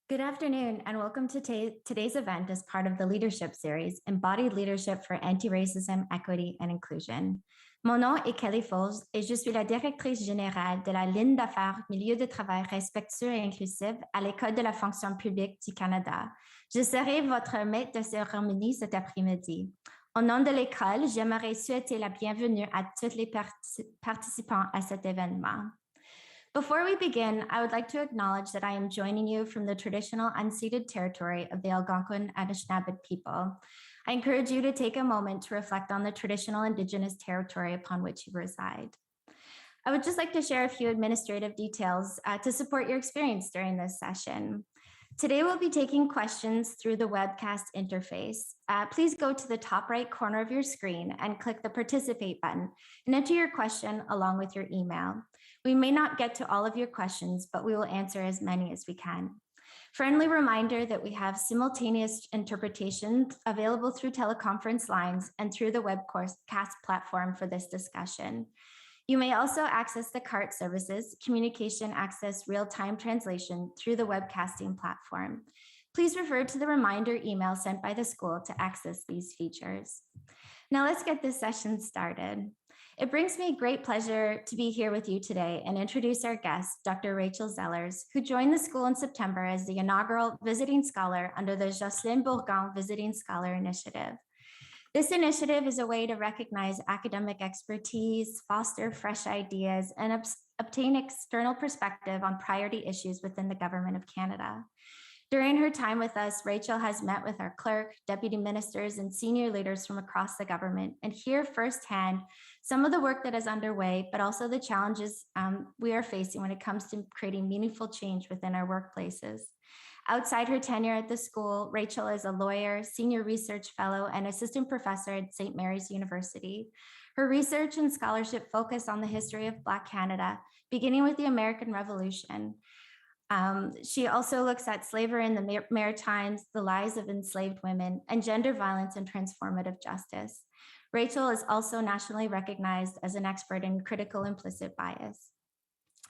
Good afternoon, and welcome to today's event as part of the leadership series, Embodied Leadership for Anti-Racism, Equity and Inclusion. Mon nom est Kelly Foles et je suis la directrice générale de la ligne d'affaires Milieu de travail respectueux et inclusif à l'École de la fonction publique du Canada. Je serai votre maître de cérémonie cet après-midi. Au nom de l'école, j'aimerais souhaiter la bienvenue à tous les participants à cet événement. Before we begin, I would like to acknowledge that I am joining you from the traditional unceded territory of the Algonquin and Anishinaabe people. I encourage you to take a moment to reflect on the traditional Indigenous territory upon which you reside. I would just like to share a few administrative details to support your experience during this session. Today, we'll be taking questions through the webcast interface. Please go to the top right corner of your screen and click the participate button and enter your question along with your email. We may not get to all of your questions, but we will answer as many as we can. Friendly reminder that we have simultaneous interpretation available through teleconference lines and through the webcast platform for this discussion. You may also access the CART services, Communication Access Real-Time Translation, through the webcasting platform. Please refer to the reminder email sent by the school to access these features. Now let's get this session started. It brings me great pleasure to be here with you today and introduce our guest, Dr. Rachel Zellars, who joined the school in September as the inaugural visiting scholar under the Jocelyn Bourgon Visiting Scholar Initiative. This initiative is a way to recognize academic expertise, foster fresh ideas, and obtain external perspective on priority issues within the Government of Canada. During her time with us, Rachel has met with our clerk, deputy ministers, and senior leaders from across the government and hear firsthand some of the work that is underway, but also the challenges we are facing when it comes to creating meaningful change within our workplaces. Outside her tenure at the school, Rachel is a lawyer, senior research fellow, and assistant professor at St. Mary's University. Her research and scholarship focus on the history of Black Canada, beginning with the American Revolution. She also looks at slavery in the Maritimes, the lives of enslaved women, and gender violence and transformative justice. Rachel is also nationally recognized as an expert in critical implicit bias.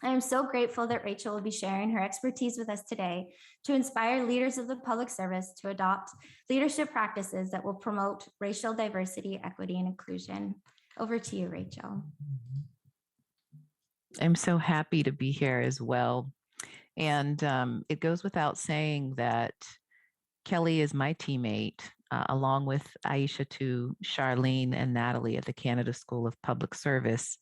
I am so grateful that Rachel will be sharing her expertise with us today to inspire leaders of the public service to adopt leadership practices that will promote racial diversity, equity, and inclusion. Over to you, Rachel. I'm so happy to be here as well. And it goes without saying that Kelly is my teammate, along with Aisha, Charlene, and Natalie at the Canada School of Public Service.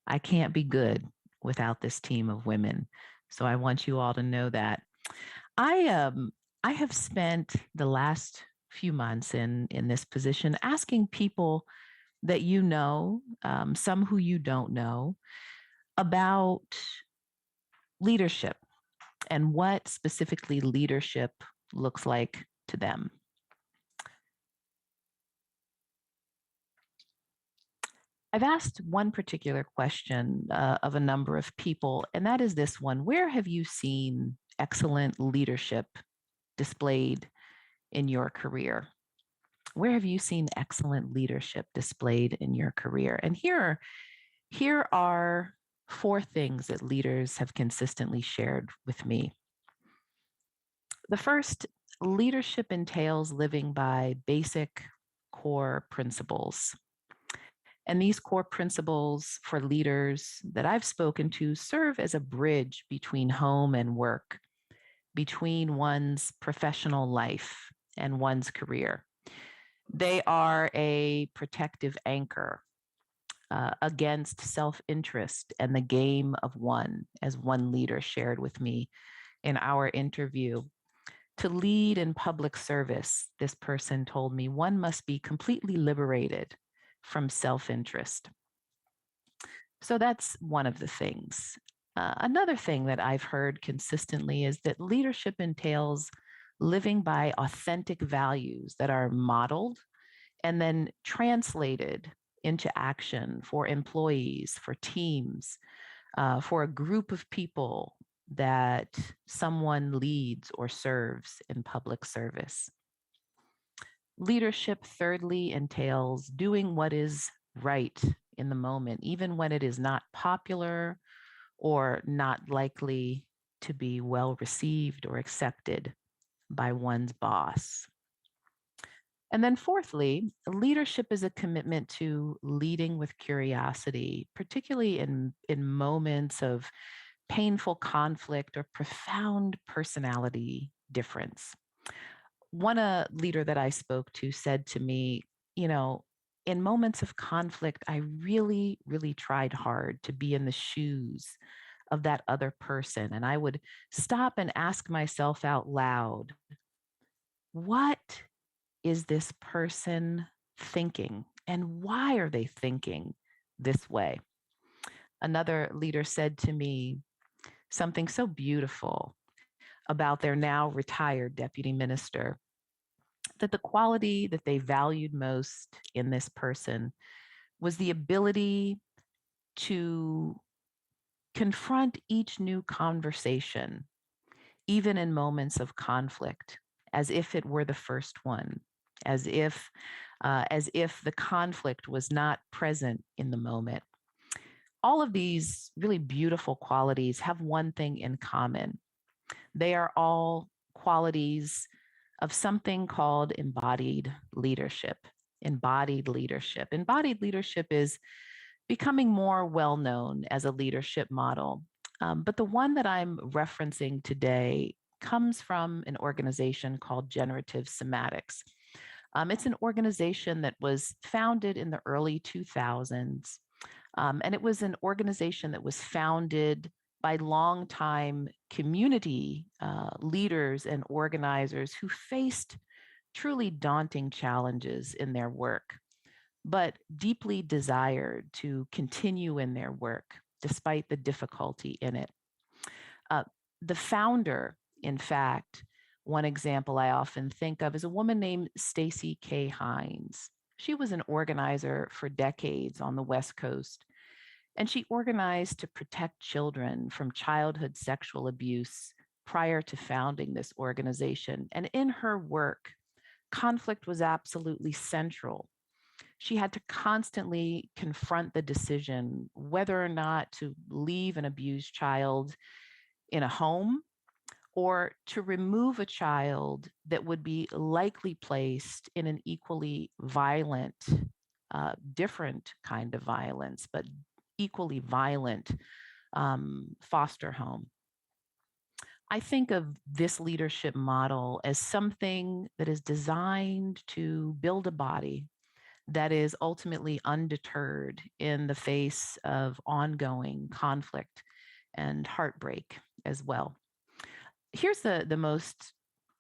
I can't be good without this team of women. So I want you all to know that. I have spent the last few months in this position asking people that you know, some who you don't know, about leadership and what specifically leadership looks like to them. I've asked one particular question of a number of people, and that is this one: where have you seen excellent leadership displayed in your career? Where have you seen excellent leadership displayed in your career? And here are 4 things that leaders have consistently shared with me. The first, leadership entails living by basic core principles. And these core principles for leaders that I've spoken to serve as a bridge between home and work, between one's professional life and one's career. They are a protective anchor against self-interest and the game of one, as one leader shared with me in our interview. To lead in public service, this person told me, one must be completely liberated from self-interest. So that's one of the things. Another thing that I've heard consistently is that leadership entails living by authentic values that are modeled and then translated into action for employees, for teams, for a group of people that someone leads or serves in public service. Leadership, thirdly, entails doing what is right in the moment, even when it is not popular or not likely to be well received or accepted by one's boss. And then fourthly, leadership is a commitment to leading with curiosity, particularly in moments of painful conflict or profound personality difference. One leader that I spoke to said to me, you know, in moments of conflict, I really, really tried hard to be in the shoes of that other person. And I would stop and ask myself out loud, what is this person thinking? And why are they thinking this way? Another leader said to me something so beautiful about their now retired deputy minister, that the quality that they valued most in this person was the ability to confront each new conversation, even in moments of conflict, as if it were the first one, as if the conflict was not present in the moment. All of these really beautiful qualities have one thing in common. They are all qualities of something called embodied leadership. Embodied leadership. Embodied leadership is becoming more well known as a leadership model. But the one that I'm referencing today comes from an organization called Generative Somatics. It's an organization that was founded in the early 2000s. And it was an organization that was founded by longtime community leaders and organizers who faced truly daunting challenges in their work, but deeply desired to continue in their work despite the difficulty in it. The founder, in fact, one example I often think of is a woman named Stacy K. Hines. She was an organizer for decades on the West Coast, and she organized to protect children from childhood sexual abuse prior to founding this organization. And in her work, conflict was absolutely central. She had to constantly confront the decision whether or not to leave an abused child in a home or to remove a child that would be likely placed in an equally violent, different kind of violence, but equally violent foster home. I think of this leadership model as something that is designed to build a body that is ultimately undeterred in the face of ongoing conflict and heartbreak as well. Here's the most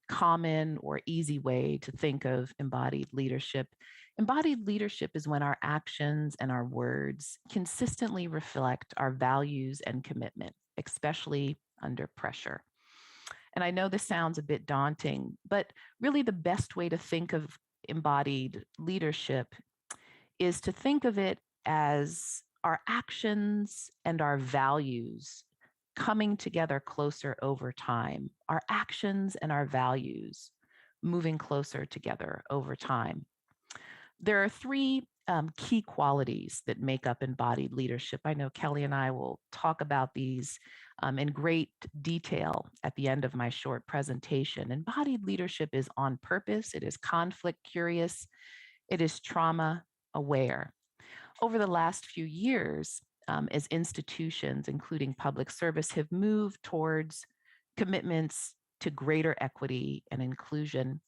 common or easy way to think of embodied leadership. Embodied leadership is when our actions and our words consistently reflect our values and commitment, especially under pressure. And I know this sounds a bit daunting, but really the best way to think of embodied leadership is to think of it as our actions and our values coming together closer over time, our actions and our values moving closer together over time. There are three key qualities that make up embodied leadership. I know Kelly and I will talk about these in great detail at the end of my short presentation. Embodied leadership is on purpose, it is conflict curious, it is trauma aware. Over the last few years, as institutions, including public service, have moved towards commitments to greater equity and inclusion,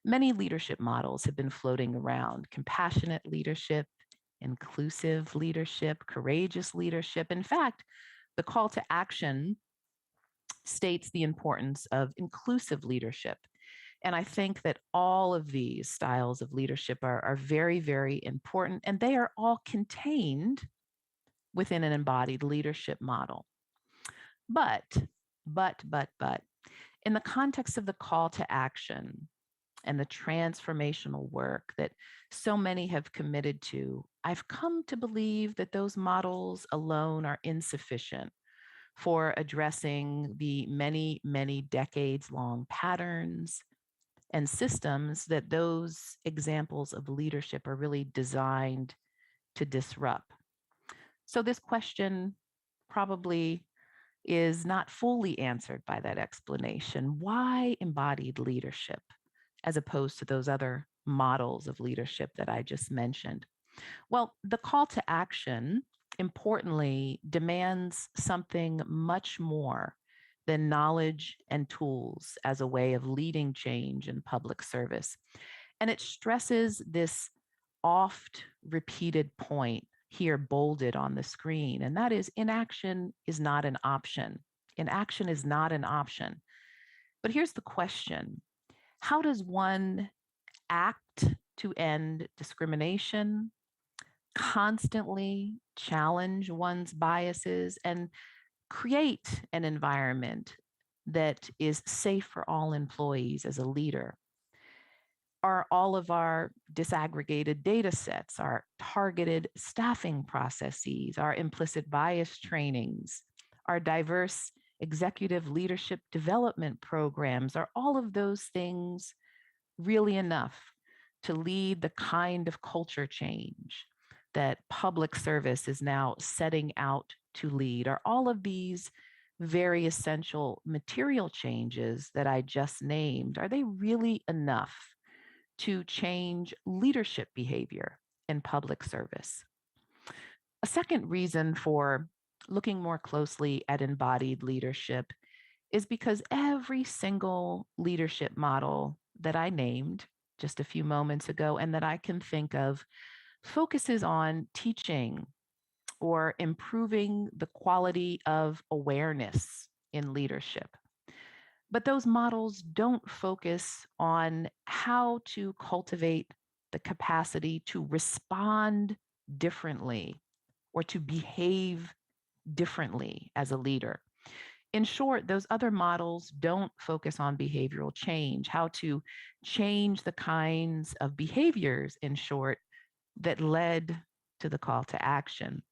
many leadership models have been floating around: compassionate leadership, inclusive leadership, courageous leadership. In fact, the call to action states the importance of inclusive leadership. And I think that all of these styles of leadership are very, very important, and they are all contained within an embodied leadership model. But, in the context of the call to action and the transformational work that so many have committed to, I've come to believe that those models alone are insufficient for addressing the many, many decades long patterns and systems that those examples of leadership are really designed to disrupt. So this question probably is not fully answered by that explanation. Why embodied leadership as opposed to those other models of leadership that I just mentioned? Well, the call to action, importantly, demands something much more than knowledge and tools as a way of leading change in public service. And it stresses this oft repeated point here bolded on the screen, and that is inaction is not an option. Inaction is not an option. But here's the question: how does one act to end discrimination, constantly challenge one's biases, and create an environment that is safe for all employees as a leader? Are all of our disaggregated data sets, our targeted staffing processes, our implicit bias trainings, our diverse executive leadership development programs, are all of those things really enough to lead the kind of culture change that public service is now setting out to lead? Are all of these very essential material changes that I just named, are they really enough to change leadership behavior in public service? A second reason for looking more closely at embodied leadership is because every single leadership model that I named just a few moments ago and that I can think of focuses on teaching or improving the quality of awareness in leadership. But those models don't focus on how to cultivate the capacity to respond differently or to behave differently as a leader. In short, those other models don't focus on behavioral change, how to change the kinds of behaviors, in short, that led to the call to action.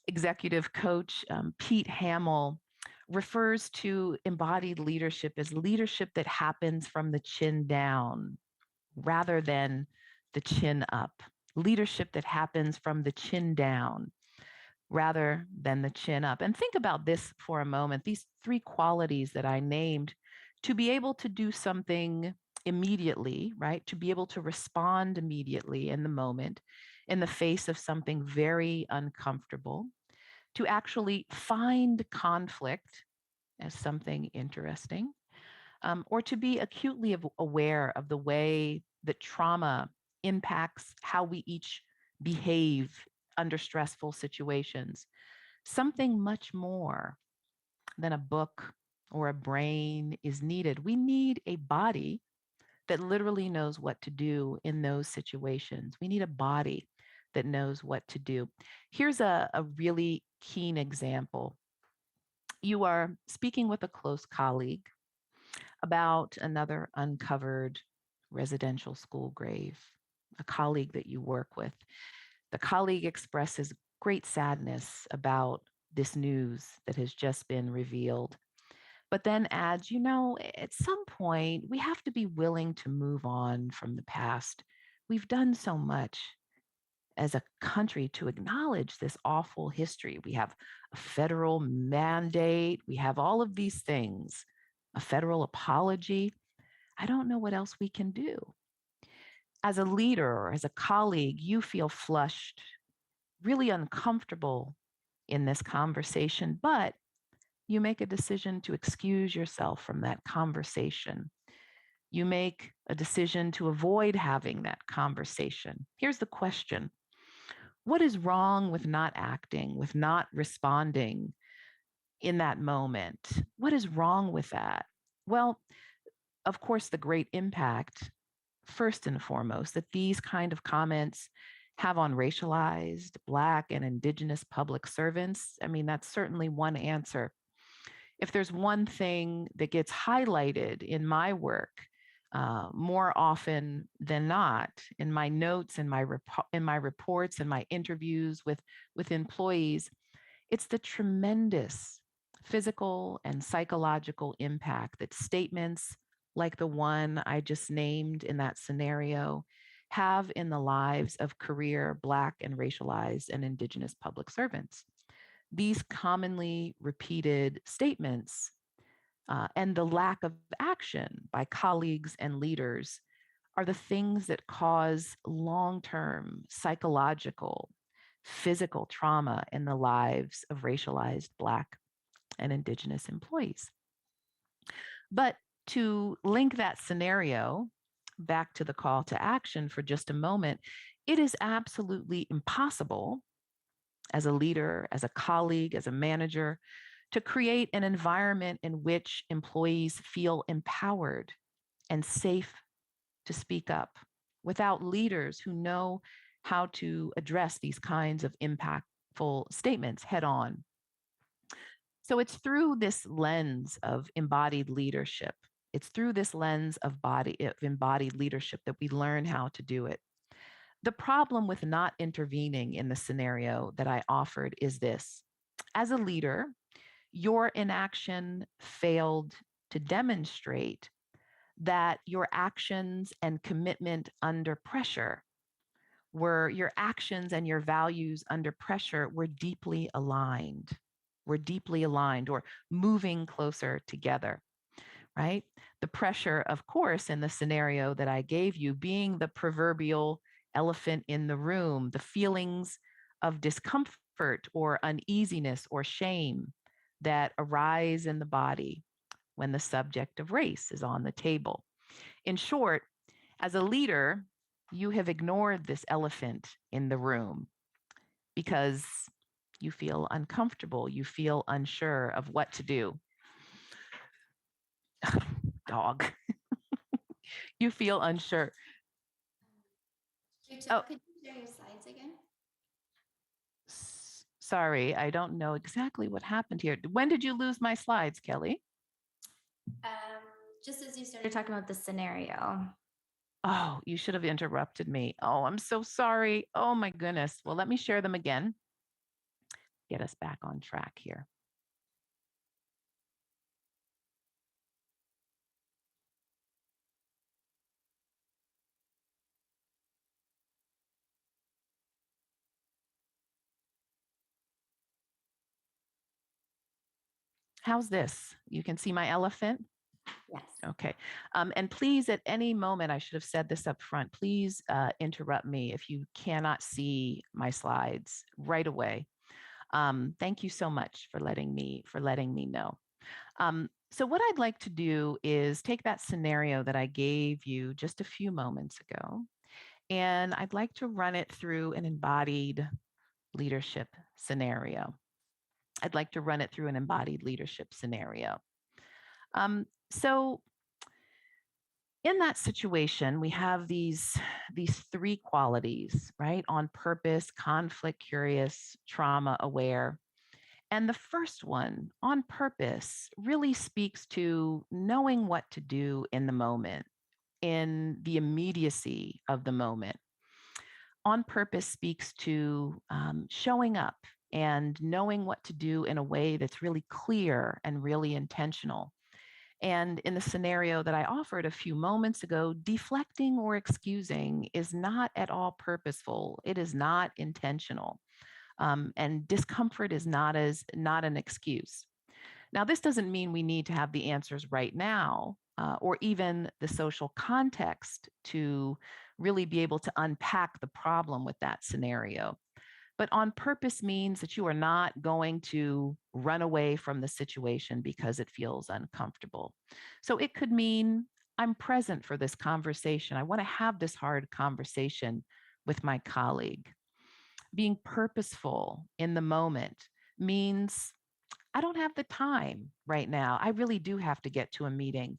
Executive coach Pete Hamill refers to embodied leadership as leadership that happens from the chin down rather than the chin up. Leadership that happens from the chin down rather than the chin up. And think about this for a moment, these three qualities that I named: to be able to do something immediately, right? To be able to respond immediately in the moment in the face of something very uncomfortable, to actually find conflict as something interesting, or to be acutely aware of the way that trauma impacts how we each behave under stressful situations. Something much more than a book or a brain is needed. We need a body that literally knows what to do in those situations. We need a body that knows what to do. Here's a really keen example. You are speaking with a close colleague about another uncovered residential school grave, a colleague that you work with. The colleague expresses great sadness about this news that has just been revealed, but then adds, at some point, we have to be willing to move on from the past. We've done so much as a country to acknowledge this awful history. We have a federal mandate, we have all of these things, a federal apology. I don't know what else we can do. As a leader or as a colleague, you feel flushed, really uncomfortable in this conversation, but you make a decision to excuse yourself from that conversation. You make a decision to avoid having that conversation. Here's the question: what is wrong with not acting, with not responding in that moment? What is wrong with that? Well, of course, the great impact, first and foremost, that these kind of comments have on racialized Black and Indigenous public servants. I mean, that's certainly one answer. If there's one thing that gets highlighted in my work more often than not, in my notes, in my reports, and my interviews with employees, it's the tremendous physical and psychological impact that statements like the one I just named in that scenario have in the lives of career Black and racialized and Indigenous public servants. These commonly repeated statements and the lack of action by colleagues and leaders are the things that cause long-term psychological, physical trauma in the lives of racialized Black and Indigenous employees. But to link that scenario back to the call to action for just a moment, it is absolutely impossible as a leader, as a colleague, as a manager, to create an environment in which employees feel empowered and safe to speak up without leaders who know how to address these kinds of impactful statements head on. So it's through this lens of embodied leadership. It's through this lens of embodied leadership that we learn how to do it. The problem with not intervening in the scenario that I offered is this. As a leader, your inaction failed to demonstrate that your actions and commitment under pressure your actions and your values under pressure were deeply aligned. We're deeply aligned or moving closer together, right? The pressure, of course, in the scenario that I gave you, being the proverbial elephant in the room, the feelings of discomfort or uneasiness or shame that arise in the body when the subject of race is on the table. In short, as a leader, you have ignored this elephant in the room because you feel uncomfortable, you feel unsure of what to do. Dog. You feel unsure. Oh. Could you share your slides again? Sorry, I don't know exactly what happened here. When did you lose my slides, Kelly? Just as you started talking about the scenario. Oh, you should have interrupted me. Oh, I'm so sorry. Oh my goodness. Well, let me share them again. Get us back on track here. How's this? You can see my elephant? Yes. Okay. And please, at any moment, I should have said this up front, please interrupt me if you cannot see my slides right away. Thank you so much for letting me know. So what I'd like to do is take that scenario that I gave you just a few moments ago, and I'd like to run it through an embodied leadership scenario. I'd like to run it through an embodied leadership scenario. So in that situation, we have these three qualities, right? On purpose, conflict curious, trauma aware. And the first one, on purpose, really speaks to knowing what to do in the moment, in the immediacy of the moment. On purpose speaks to showing up and knowing what to do in a way that's really clear and really intentional. And in the scenario that I offered a few moments ago, deflecting or excusing is not at all purposeful. It is not intentional. And discomfort is not an excuse. Now, this doesn't mean we need to have the answers right now, or even the social context to really be able to unpack the problem with that scenario. But on purpose means that you are not going to run away from the situation because it feels uncomfortable. So it could mean I'm present for this conversation. I want to have this hard conversation with my colleague. Being purposeful in the moment means I don't have the time right now. I really do have to get to a meeting,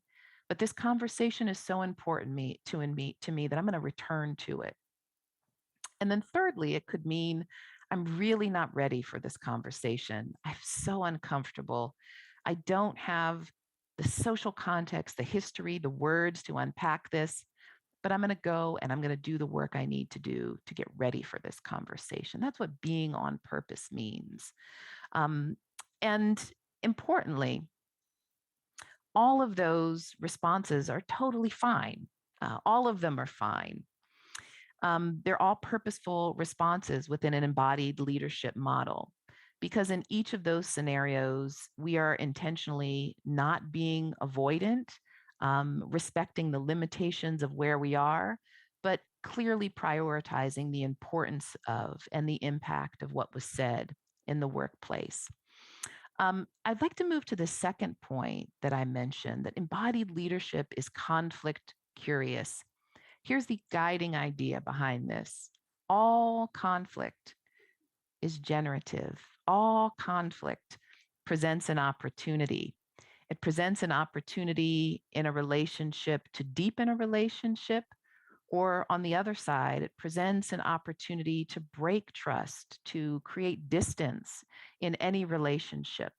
but this conversation is so important to me that I'm going to return to it. And then thirdly, it could mean I'm really not ready for this conversation. I'm so uncomfortable. I don't have the social context, the history, the words to unpack this, but I'm going to go and I'm going to do the work I need to do to get ready for this conversation. That's what being on purpose means. And importantly, all of those responses are totally fine. All of them are fine. They're all purposeful responses within an embodied leadership model. because in each of those scenarios, we are intentionally not being avoidant, respecting the limitations of where we are, but clearly prioritizing the importance of and the impact of what was said in the workplace. I'd like to move to the second point that I mentioned, that embodied leadership is conflict curious. Here's the guiding idea behind this. All conflict is generative. All conflict presents an opportunity. It presents an opportunity in a relationship to deepen a relationship, or on the other side, it presents an opportunity to break trust, to create distance in any relationship.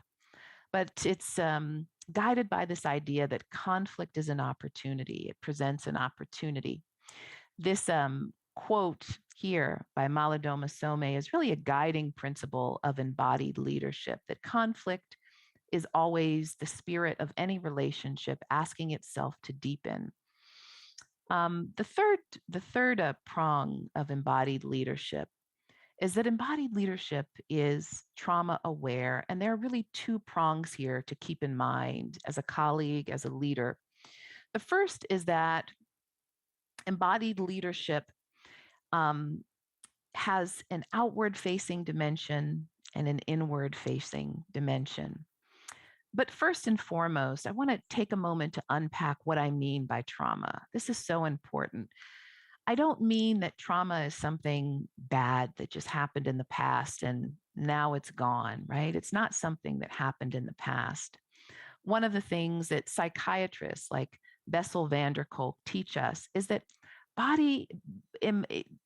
But it's guided by this idea that conflict is an opportunity. It presents an opportunity. This quote here by Malidoma Some is really a guiding principle of embodied leadership, that conflict is always the spirit of any relationship asking itself to deepen. The third prong of embodied leadership is that embodied leadership is trauma aware. And there are really two prongs here to keep in mind as a colleague, as a leader. The first is that embodied leadership has an outward facing dimension and an inward facing dimension. But first and foremost, I want to take a moment to unpack what I mean by trauma. This is so important. I don't mean that trauma is something bad that just happened in the past and now it's gone, right? It's not something that happened in the past. One of the things that psychiatrists like Bessel van der Kolk teach us is that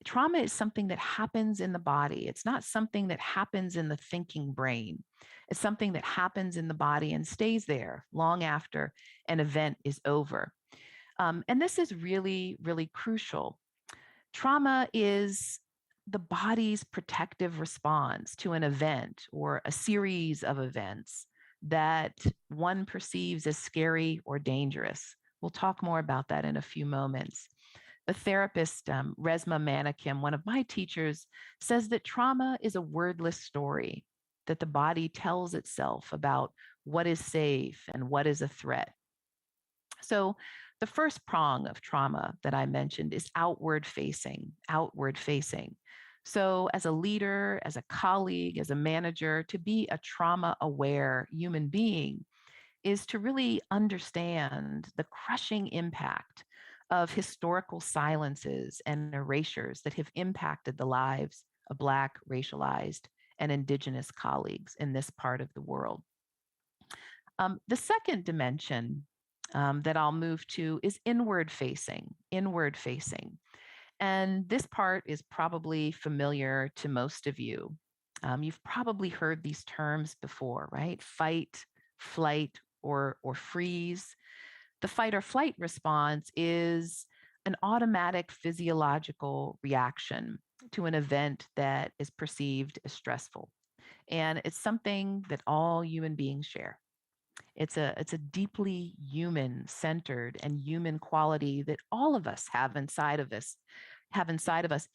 trauma is something that happens in the body. It's not something that happens in the thinking brain. It's something that happens in the body and stays there long after an event is over. And this is really, really crucial. Trauma is the body's protective response to an event or a series of events that one perceives as scary or dangerous. We'll talk more about that in a few moments. The therapist, Resmaa Menakem, one of my teachers, says that trauma is a wordless story, that the body tells itself about what is safe and what is a threat. So the first prong of trauma that I mentioned is outward facing, outward facing. So as a leader, as a colleague, as a manager, to be a trauma aware human being is to really understand the crushing impact of historical silences and erasures that have impacted the lives of Black, racialized, and Indigenous colleagues in this part of the world. The second dimension that I'll move to is inward facing, inward facing. And this part is probably familiar to most of you. You've probably heard these terms before, right? Fight, flight, or freeze. The fight or flight response is an automatic physiological reaction to an event that is perceived as stressful. And it's something that all human beings share. It's a deeply human centered and human quality that all of us have inside of us.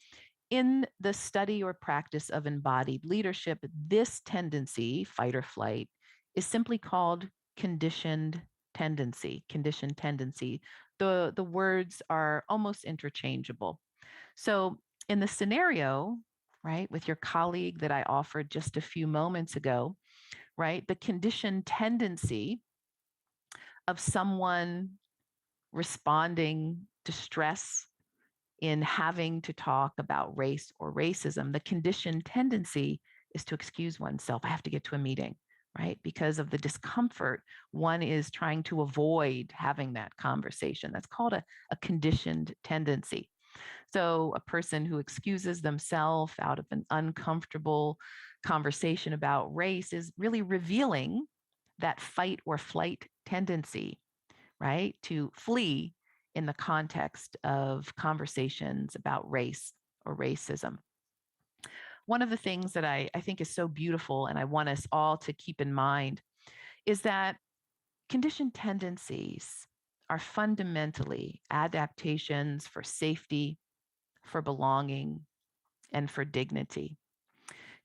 In the study or practice of embodied leadership, this tendency, fight or flight, is simply called conditioned tendency. Conditioned tendency. The words are almost interchangeable. So in the scenario, right, with your colleague that I offered just a few moments ago, right, the conditioned tendency of someone responding to stress in having to talk about race or racism, the conditioned tendency is to excuse oneself. I have to get to a meeting, right? Because of the discomfort, one is trying to avoid having that conversation. That's called a conditioned tendency. So a person who excuses themselves out of an uncomfortable conversation about race is really revealing that fight or flight tendency, right? To flee in the context of conversations about race or racism. One of the things that I think is so beautiful and I want us all to keep in mind is that conditioned tendencies are fundamentally adaptations for safety, for belonging, and for dignity.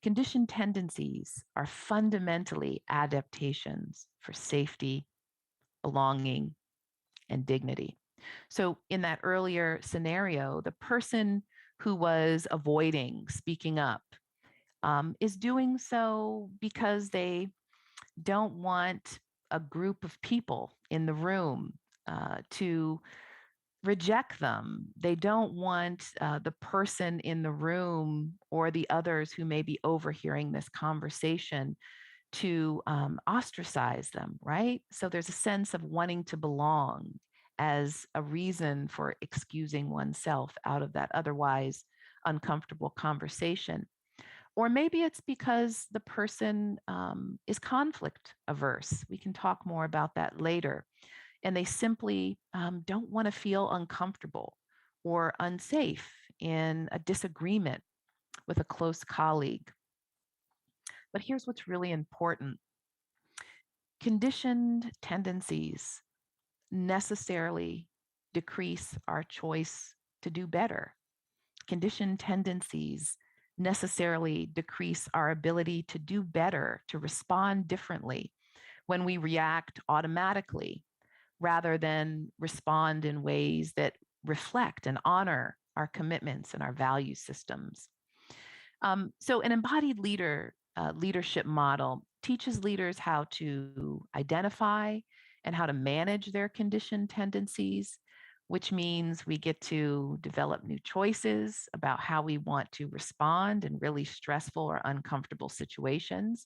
Conditioned tendencies are fundamentally adaptations for safety, belonging, and dignity. So, in that earlier scenario, the person who was avoiding speaking up is doing so because they don't want a group of people in the room to reject them. They don't want the person in the room or the others who may be overhearing this conversation to ostracize them, right? So there's a sense of wanting to belong as a reason for excusing oneself out of that otherwise uncomfortable conversation. Or maybe it's because the person is conflict averse. We can talk more about that later. And they simply don't want to feel uncomfortable or unsafe in a disagreement with a close colleague. But here's what's really important: conditioned tendencies necessarily decrease our choice to do better. Conditioned tendencies necessarily decrease our ability to do better, to respond differently when we react automatically rather than respond in ways that reflect and honor our commitments and our value systems. So an embodied leadership model teaches leaders how to identify and how to manage their conditioned tendencies, which means we get to develop new choices about how we want to respond in really stressful or uncomfortable situations.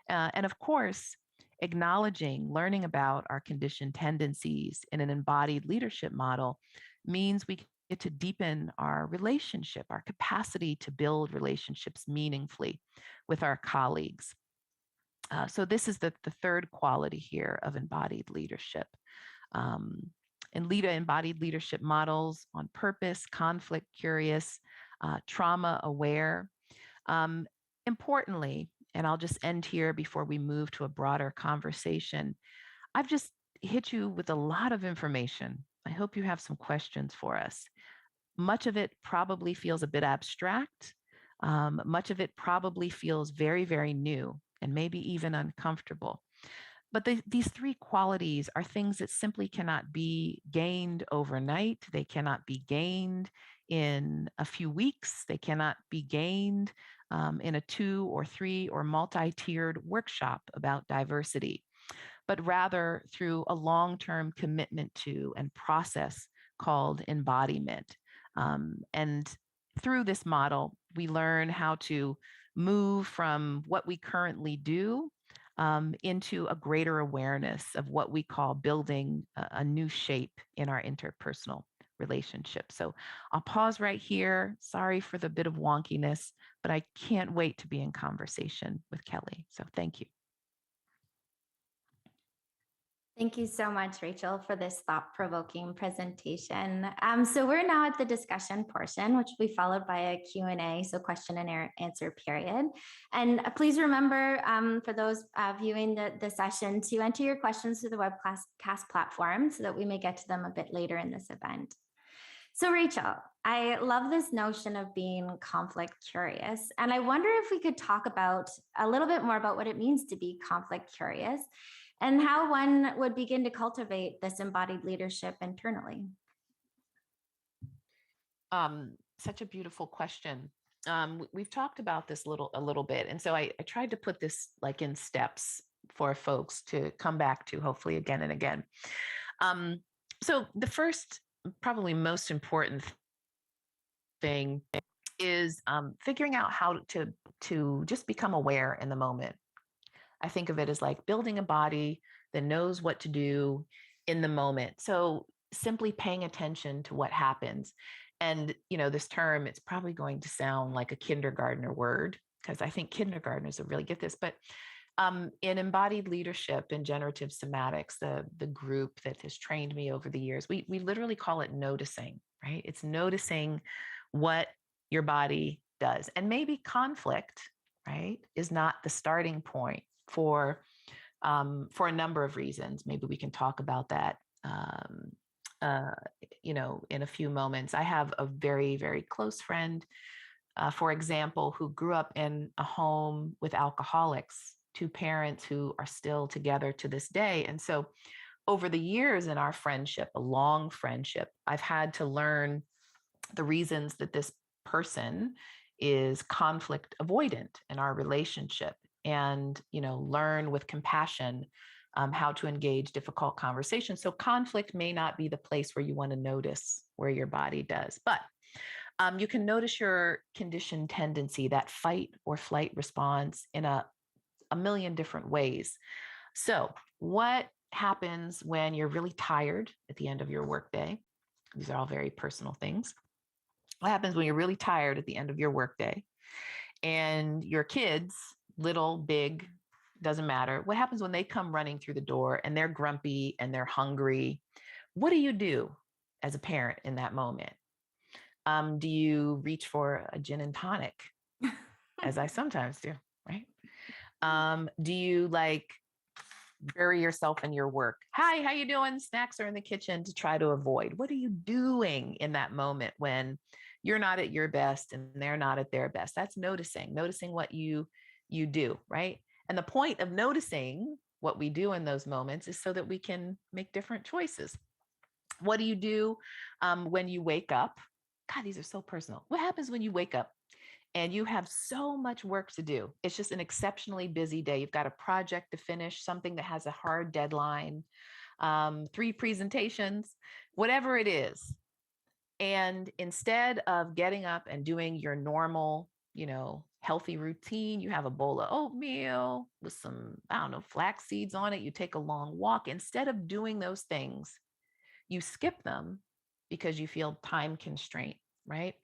And of course, learning about our conditioned tendencies in an embodied leadership model means we get to deepen our relationship, our capacity to build relationships meaningfully with our colleagues. So this is the third quality here of embodied leadership. And embodied leadership models on purpose, conflict curious, trauma aware. Importantly, and I'll just end here before we move to a broader conversation, I've just hit you with a lot of information. I hope you have some questions for us. Much of it probably feels a bit abstract. Much of it probably feels very, very new and maybe even uncomfortable. But these three qualities are things that simply cannot be gained overnight. They cannot be gained in a few weeks. They cannot be gained in a 2 or 3 or multi-tiered workshop about diversity, but rather through a long-term commitment to and process called embodiment. And through this model, we learn how to move from what we currently do into a greater awareness of what we call building a new shape in our interpersonal relationships. So I'll pause right here. Sorry for the bit of wonkiness, but I can't wait to be in conversation with Kelly. So thank you. Thank you so much, Rachel, for this thought-provoking presentation. So we're now at the discussion portion, which will be followed by a Q&A, so question and answer period. And please remember, for those viewing the session, to enter your questions through the webcast platform so that we may get to them a bit later in this event. So Rachel, I love this notion of being conflict curious. And I wonder if we could talk about a little bit more about what it means to be conflict curious and how one would begin to cultivate this embodied leadership internally. Such a beautiful question. We've talked about this a little bit. And so I tried to put this like in steps for folks to come back to, hopefully again and again. So the first, probably most important thing is figuring out how to just become aware in the moment. I think of it as like building a body that knows what to do in the moment. So simply paying attention to what happens. And, this term, it's probably going to sound like a kindergartner word, because I think kindergartners will really get this. But in embodied leadership and generative somatics, the group that has trained me over the years, we literally call it noticing, right? It's noticing what your body does. And maybe conflict, right, is not the starting point for a number of reasons. Maybe we can talk about that, in a few moments. I have a very, very close friend for example, who grew up in a home with alcoholics, two parents who are still together to this day. And so over the years in our friendship, a long friendship, I've had to learn the reasons that this person is conflict avoidant in our relationship, and learn with compassion how to engage difficult conversations. So conflict may not be the place where you want to notice where your body does, but you can notice your conditioned tendency, that fight or flight response, in a million different ways. So what happens when you're really tired at the end of your workday? These are all very personal things. What happens when you're really tired at the end of your workday and your kids, little, big, doesn't matter. What happens when they come running through the door and they're grumpy and they're hungry? What do you do as a parent in that moment? Do you reach for a gin and tonic, as I sometimes do, right? Do you bury yourself in your work? Hi, how you doing? Snacks are in the kitchen, to try to avoid. What are you doing in that moment when you're not at your best and they're not at their best? That's noticing what you do, right? And the point of noticing what we do in those moments is so that we can make different choices. What do you do when you wake up? God, these are so personal. What happens when you wake up and you have so much work to do? It's just an exceptionally busy day. You've got a project to finish, something that has a hard deadline, 3 presentations, whatever it is. And instead of getting up and doing your normal, healthy routine, you have a bowl of oatmeal with some, flax seeds on it. You take a long walk. Instead of doing those things, you skip them because you feel time constraint, right?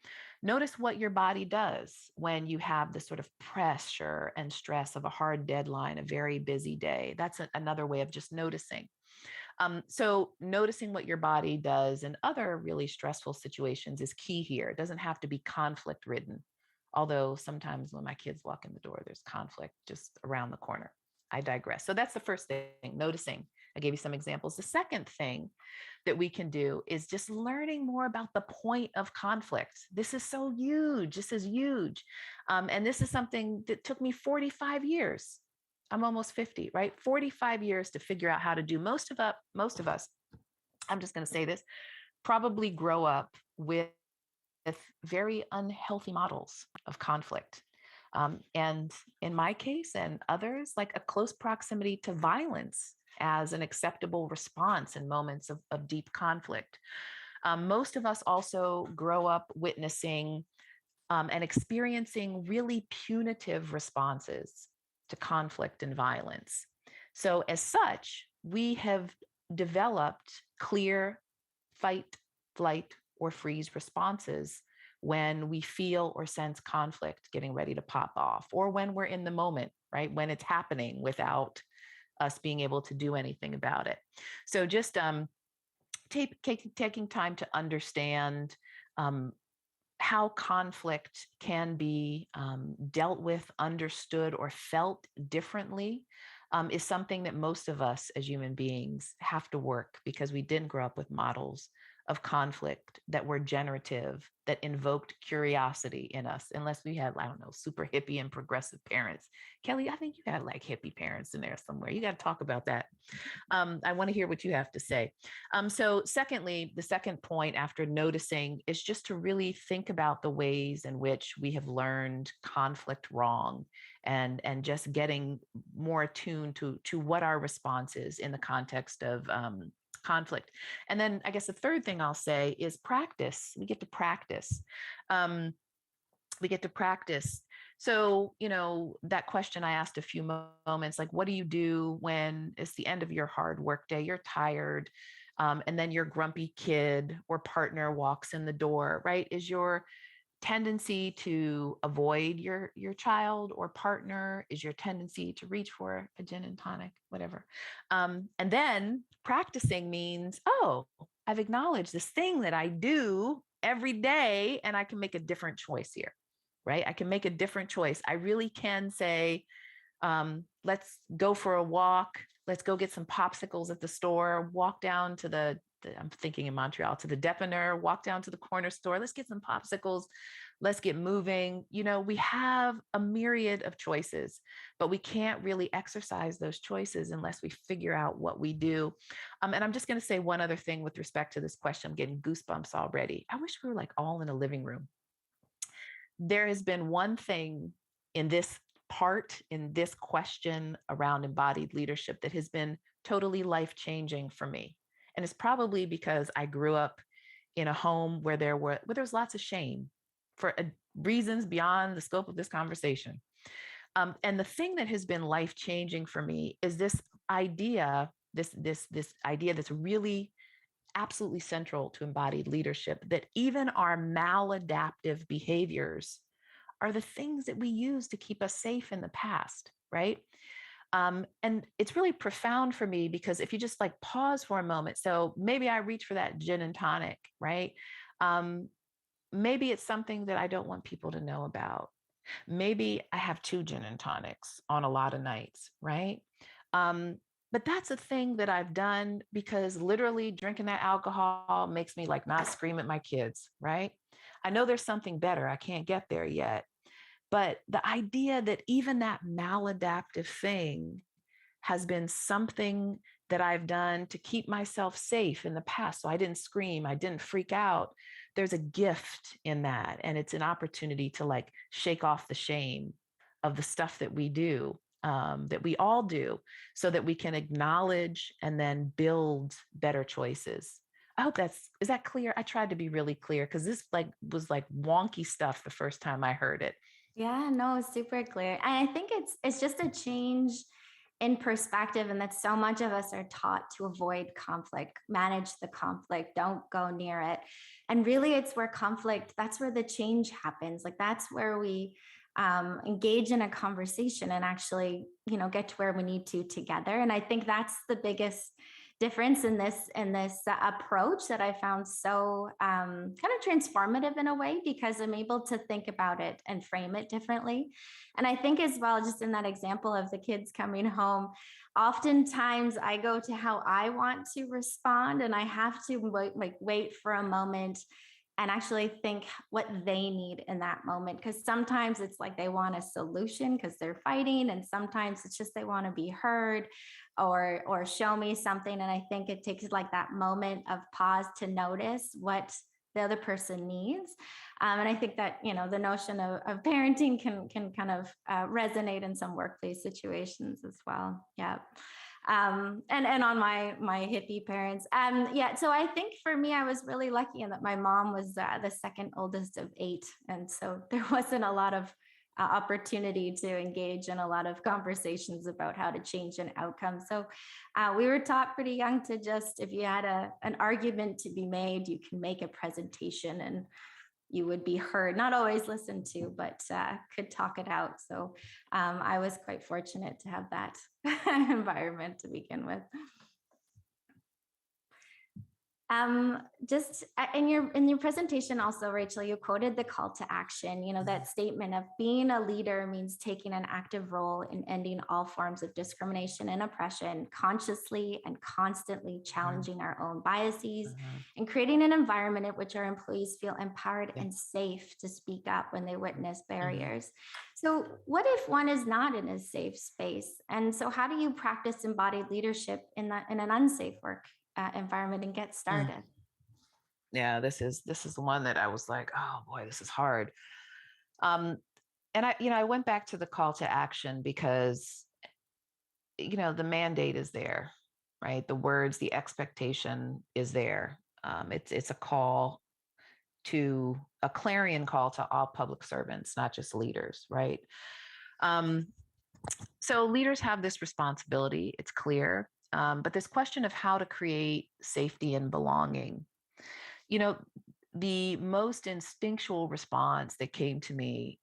Notice what your body does when you have the sort of pressure and stress of a hard deadline, a very busy day. That's another way of just noticing. So noticing what your body does in other really stressful situations is key here. It doesn't have to be conflict ridden. Although sometimes when my kids walk in the door, there's conflict just around the corner. I digress. So that's the first thing, noticing. I gave you some examples. The second thing that we can do is just learning more about the point of conflict. This is so huge. This is huge. And this is something that took me 45 years. I'm almost 50, right? 45 years to figure out how to do. Most of us, I'm just going to say this, probably grow up with very unhealthy models of conflict. And in my case and others, like a close proximity to violence as an acceptable response in moments of deep conflict. Most of us also grow up witnessing and experiencing really punitive responses to conflict and violence. So as such, we have developed clear fight, flight, or freeze responses when we feel or sense conflict getting ready to pop off, or when we're in the moment, right? When it's happening without us being able to do anything about it. So just taking time to understand how conflict can be dealt with, understood, or felt differently is something that most of us as human beings have to work, because we didn't grow up with models of conflict that were generative, that invoked curiosity in us, unless we had, super hippie and progressive parents. Kelly, I think you had hippie parents in there somewhere. You got to talk about that. I want to hear what you have to say. So secondly, the second point after noticing is just to really think about the ways in which we have learned conflict wrong, and just getting more attuned to what our response is in the context of conflict. And then I guess the third thing I'll say is practice. We get to practice. So, that question I asked a few moments, what do you do when it's the end of your hard work day, you're tired, and then your grumpy kid or partner walks in the door, right? Is your tendency to avoid your child or partner? Is your tendency to reach for a gin and tonic, whatever? And then practicing means, I've acknowledged this thing that I do every day, and I can make a different choice here, right? I can make a different choice. I really can say, let's go for a walk. Let's go get some popsicles at the store, walk down to the I'm thinking in Montreal, to the dépanneur, walk down to the corner store, let's get some popsicles, let's get moving. We have a myriad of choices, but we can't really exercise those choices unless we figure out what we do. And I'm just going to say one other thing with respect to this question. I'm getting goosebumps already. I wish we were like all in a living room. There has been one thing in this question around embodied leadership that has been totally life-changing for me. And it's probably because I grew up in a home where there was lots of shame for reasons beyond the scope of this conversation. And the thing that has been life-changing for me is this idea, this idea that's really absolutely central to embodied leadership, that even our maladaptive behaviors are the things that we use to keep us safe in the past, right? And it's really profound for me because if you just like pause for a moment, so maybe I reach for that gin and tonic, right? Maybe it's something that I don't want people to know about. Maybe I have 2 gin and tonics on a lot of nights, right? But that's a thing that I've done because literally drinking that alcohol makes me like not scream at my kids, right? I know there's something better. I can't get there yet. But the idea that even that maladaptive thing has been something that I've done to keep myself safe in the past. So I didn't scream, I didn't freak out. There's a gift in that. And it's an opportunity to like shake off the shame of the stuff that we do, that we all do, so that we can acknowledge and then build better choices. I hope is that clear? I tried to be really clear because this was like wonky stuff the first time I heard it. Yeah, no, super clear. And I think it's just a change in perspective, and that so much of us are taught to avoid conflict, manage the conflict, don't go near it. And really it's where that's where the change happens. Like that's where we engage in a conversation and actually, get to where we need to together. And I think that's the biggest difference in this approach that I found so kind of transformative in a way, because I'm able to think about it and frame it differently. And I think as well, just in that example of the kids coming home, oftentimes I go to how I want to respond, and I have to wait for a moment and actually think what they need in that moment. Because sometimes it's like they want a solution because they're fighting, and sometimes it's just they want to be heard or show me something. And I think it takes like that moment of pause to notice what the other person needs. And I think that, the notion of parenting can kind of resonate in some workplace situations as well. Yeah. And on my hippie parents. Yeah. So I think for me, I was really lucky in that my mom was the second oldest of 8. And so there wasn't a lot of opportunity to engage in a lot of conversations about how to change an outcome. So we were taught pretty young to just, if you had an argument to be made, you can make a presentation and you would be heard, not always listened to, but could talk it out. So I was quite fortunate to have that environment to begin with. Just in your presentation also, Rachel, you quoted the call to action, that statement of being a leader means taking an active role in ending all forms of discrimination and oppression, consciously and constantly challenging our own biases, and creating an environment in which our employees feel empowered and safe to speak up when they witness barriers. So what if one is not in a safe space? And so how do you practice embodied leadership in an unsafe work environment and get started? Yeah, this is the one that I was like, oh boy, this is hard. And I went back to the call to action because, the mandate is there, right? The words, the expectation is there. It's a call to a clarion call to all public servants, not just leaders, right? So leaders have this responsibility, it's clear. But this question of how to create safety and belonging, the most instinctual response that came to me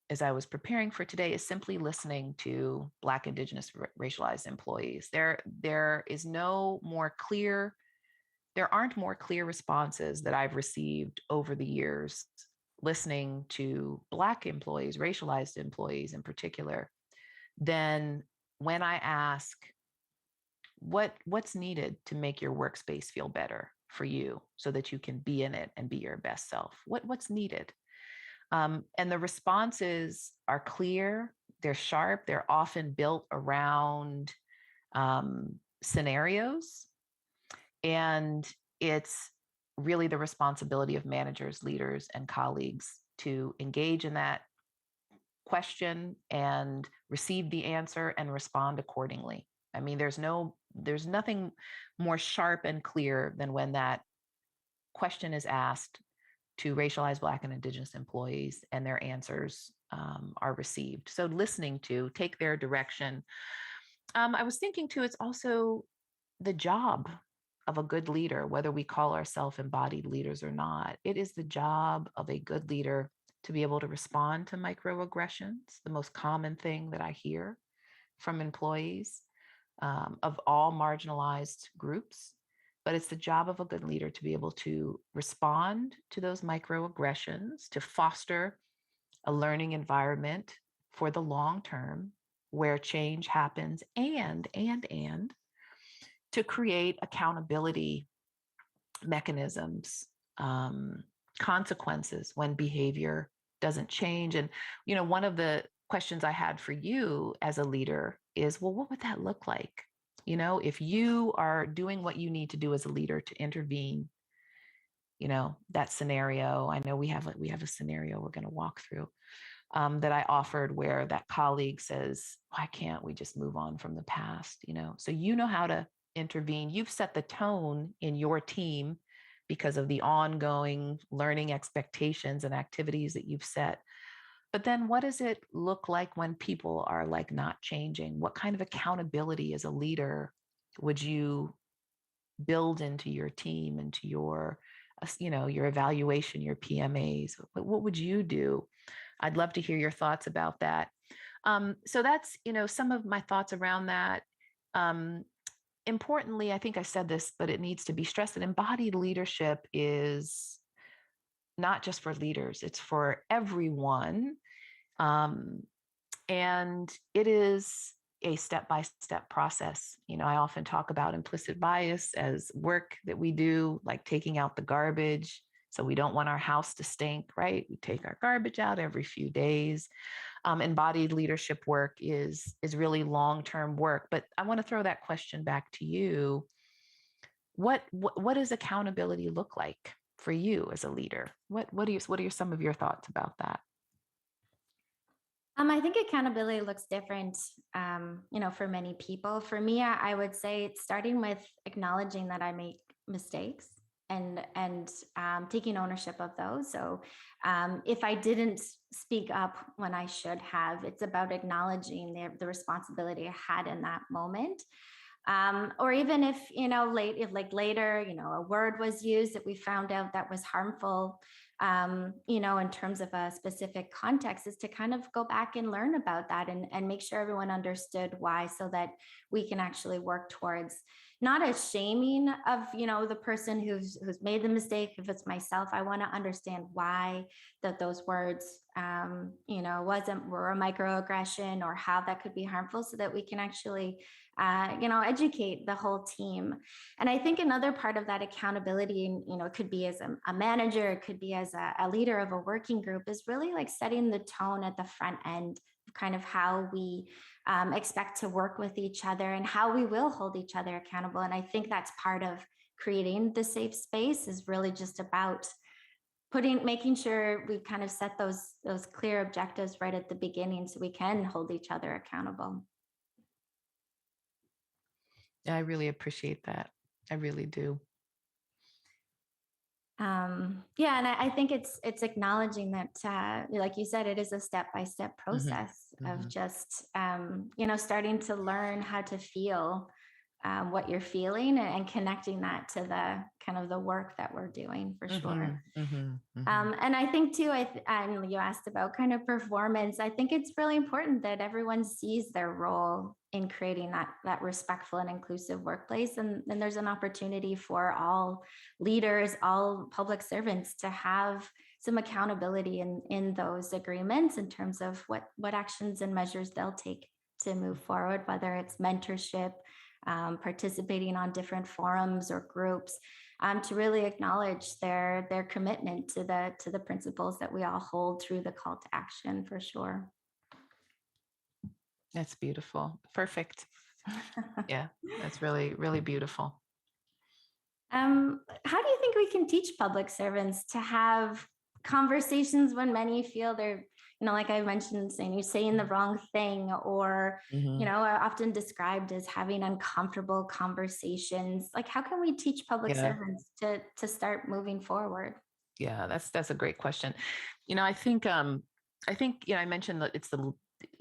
as I was preparing for today is simply listening to Black, Indigenous, racialized employees. There aren't more clear responses that I've received over the years listening to Black employees, racialized employees in particular, than when I ask, what's needed to make your workspace feel better? for you so that you can be in it and be your best self? What's needed? And the responses are clear, they're sharp, they're often built around scenarios. And it's really the responsibility of managers, leaders, and colleagues to engage in that question and receive the answer and respond accordingly. I mean, there's nothing more sharp and clear than when that question is asked to racialized Black and Indigenous employees and their answers are received. So listening to, take their direction. I was thinking too, it's also the job of a good leader, whether we call ourselves embodied leaders or not. It is the job of a good leader to be able to respond to microaggressions, the most common thing that I hear from employees of all marginalized groups. But it's the job of a good leader to be able to respond to those microaggressions, to foster a learning environment for the long term where change happens, and to create accountability mechanisms, consequences when behavior doesn't change. And, one of the questions I had for you as a leader is, well, what would that look like? If you are doing what you need to do as a leader to intervene, that scenario, I know we have a scenario we're going to walk through that I offered where that colleague says, why can't we just move on from the past? So how to intervene. You've set the tone in your team because of the ongoing learning expectations and activities that you've set. But then what does it look like when people are like not changing? What kind of accountability as a leader would you build into your team, into your evaluation, your PMAs? What would you do? I'd love to hear your thoughts about that. So that's, some of my thoughts around that. Importantly, I think I said this, but it needs to be stressed that embodied leadership is not just for leaders, it's for everyone. And it is a step-by-step process. I often talk about implicit bias as work that we do, like taking out the garbage. So we don't want our house to stink, right? We take our garbage out every few days. Embodied leadership work is really long-term work. But I want to throw that question back to you. What does accountability look like for you as a leader? What are some of your thoughts about that? I think accountability looks different, for many people. For me, I would say it's starting with acknowledging that I make mistakes and taking ownership of those. So if I didn't speak up when I should have, it's about acknowledging the responsibility I had in that moment. Or even if, later, a word was used that we found out that was harmful, in terms of a specific context, is to kind of go back and learn about that and make sure everyone understood why, so that we can actually work towards not a shaming of, the person who's made the mistake. If it's myself, I want to understand why those words, were a microaggression, or how that could be harmful, so that we can actually educate the whole team. And I think another part of that accountability, it could be as a manager, it could be as a leader of a working group, is really like setting the tone at the front end of kind of how we expect to work with each other and how we will hold each other accountable. And I think that's part of creating the safe space, is really just about making sure we've kind of set those clear objectives right at the beginning, so we can hold each other accountable. I really appreciate that. I really do. And I think it's acknowledging that, like you said, it is a step-by-step process of just, starting to learn how to feel what you're feeling, and connecting that to the kind of the work that we're doing, for sure. And I think too, and you asked about kind of performance. I think it's really important that everyone sees their role in creating that respectful and inclusive workplace. And then there's an opportunity for all leaders, all public servants, to have some accountability in those agreements, in terms of what actions and measures they'll take to move forward, whether it's mentorship, participating on different forums or groups. to really acknowledge their commitment to the principles that we all hold through the call to action, for sure. That's beautiful. Perfect. Yeah, that's really, really beautiful. How do you think we can teach public servants to have conversations when many feel they're, like I mentioned, saying you're saying the wrong thing, or, are often described as having uncomfortable conversations? Like, how can we teach public servants to start moving forward? Yeah, that's a great question. I think I mentioned that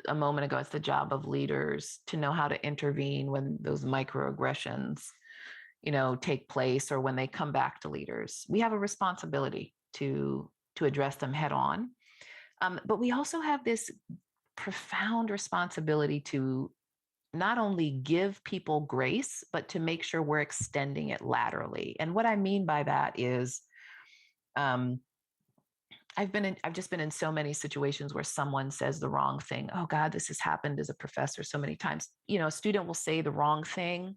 a moment ago, it's the job of leaders to know how to intervene when those microaggressions take place, or when they come back to leaders. We have a responsibility to address them head on. But we also have this profound responsibility to not only give people grace, but to make sure we're extending it laterally. And what I mean by that is, I've just been in so many situations where someone says the wrong thing. Oh God, this has happened as a professor so many times. A student will say the wrong thing,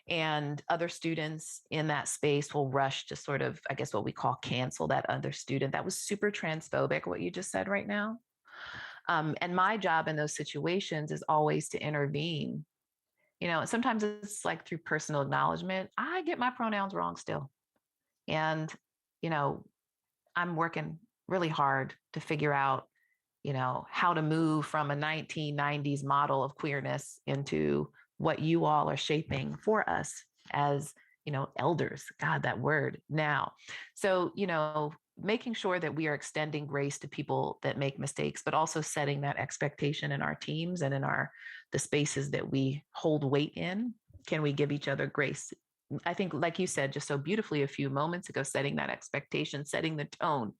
and other students in that space will rush to sort of, I guess, what we call cancel that other student. That was super transphobic, what you just said right now. And my job in those situations is always to intervene. Sometimes it's like through personal acknowledgement. I get my pronouns wrong still. And, I'm working really hard to figure out, how to move from a 1990s model of queerness into what you all are shaping for us as, elders. God, that word now. So, making sure that we are extending grace to people that make mistakes, but also setting that expectation in our teams and in the spaces that we hold weight in. Can we give each other grace? I think, like you said just so beautifully a few moments ago, setting that expectation, setting the tone,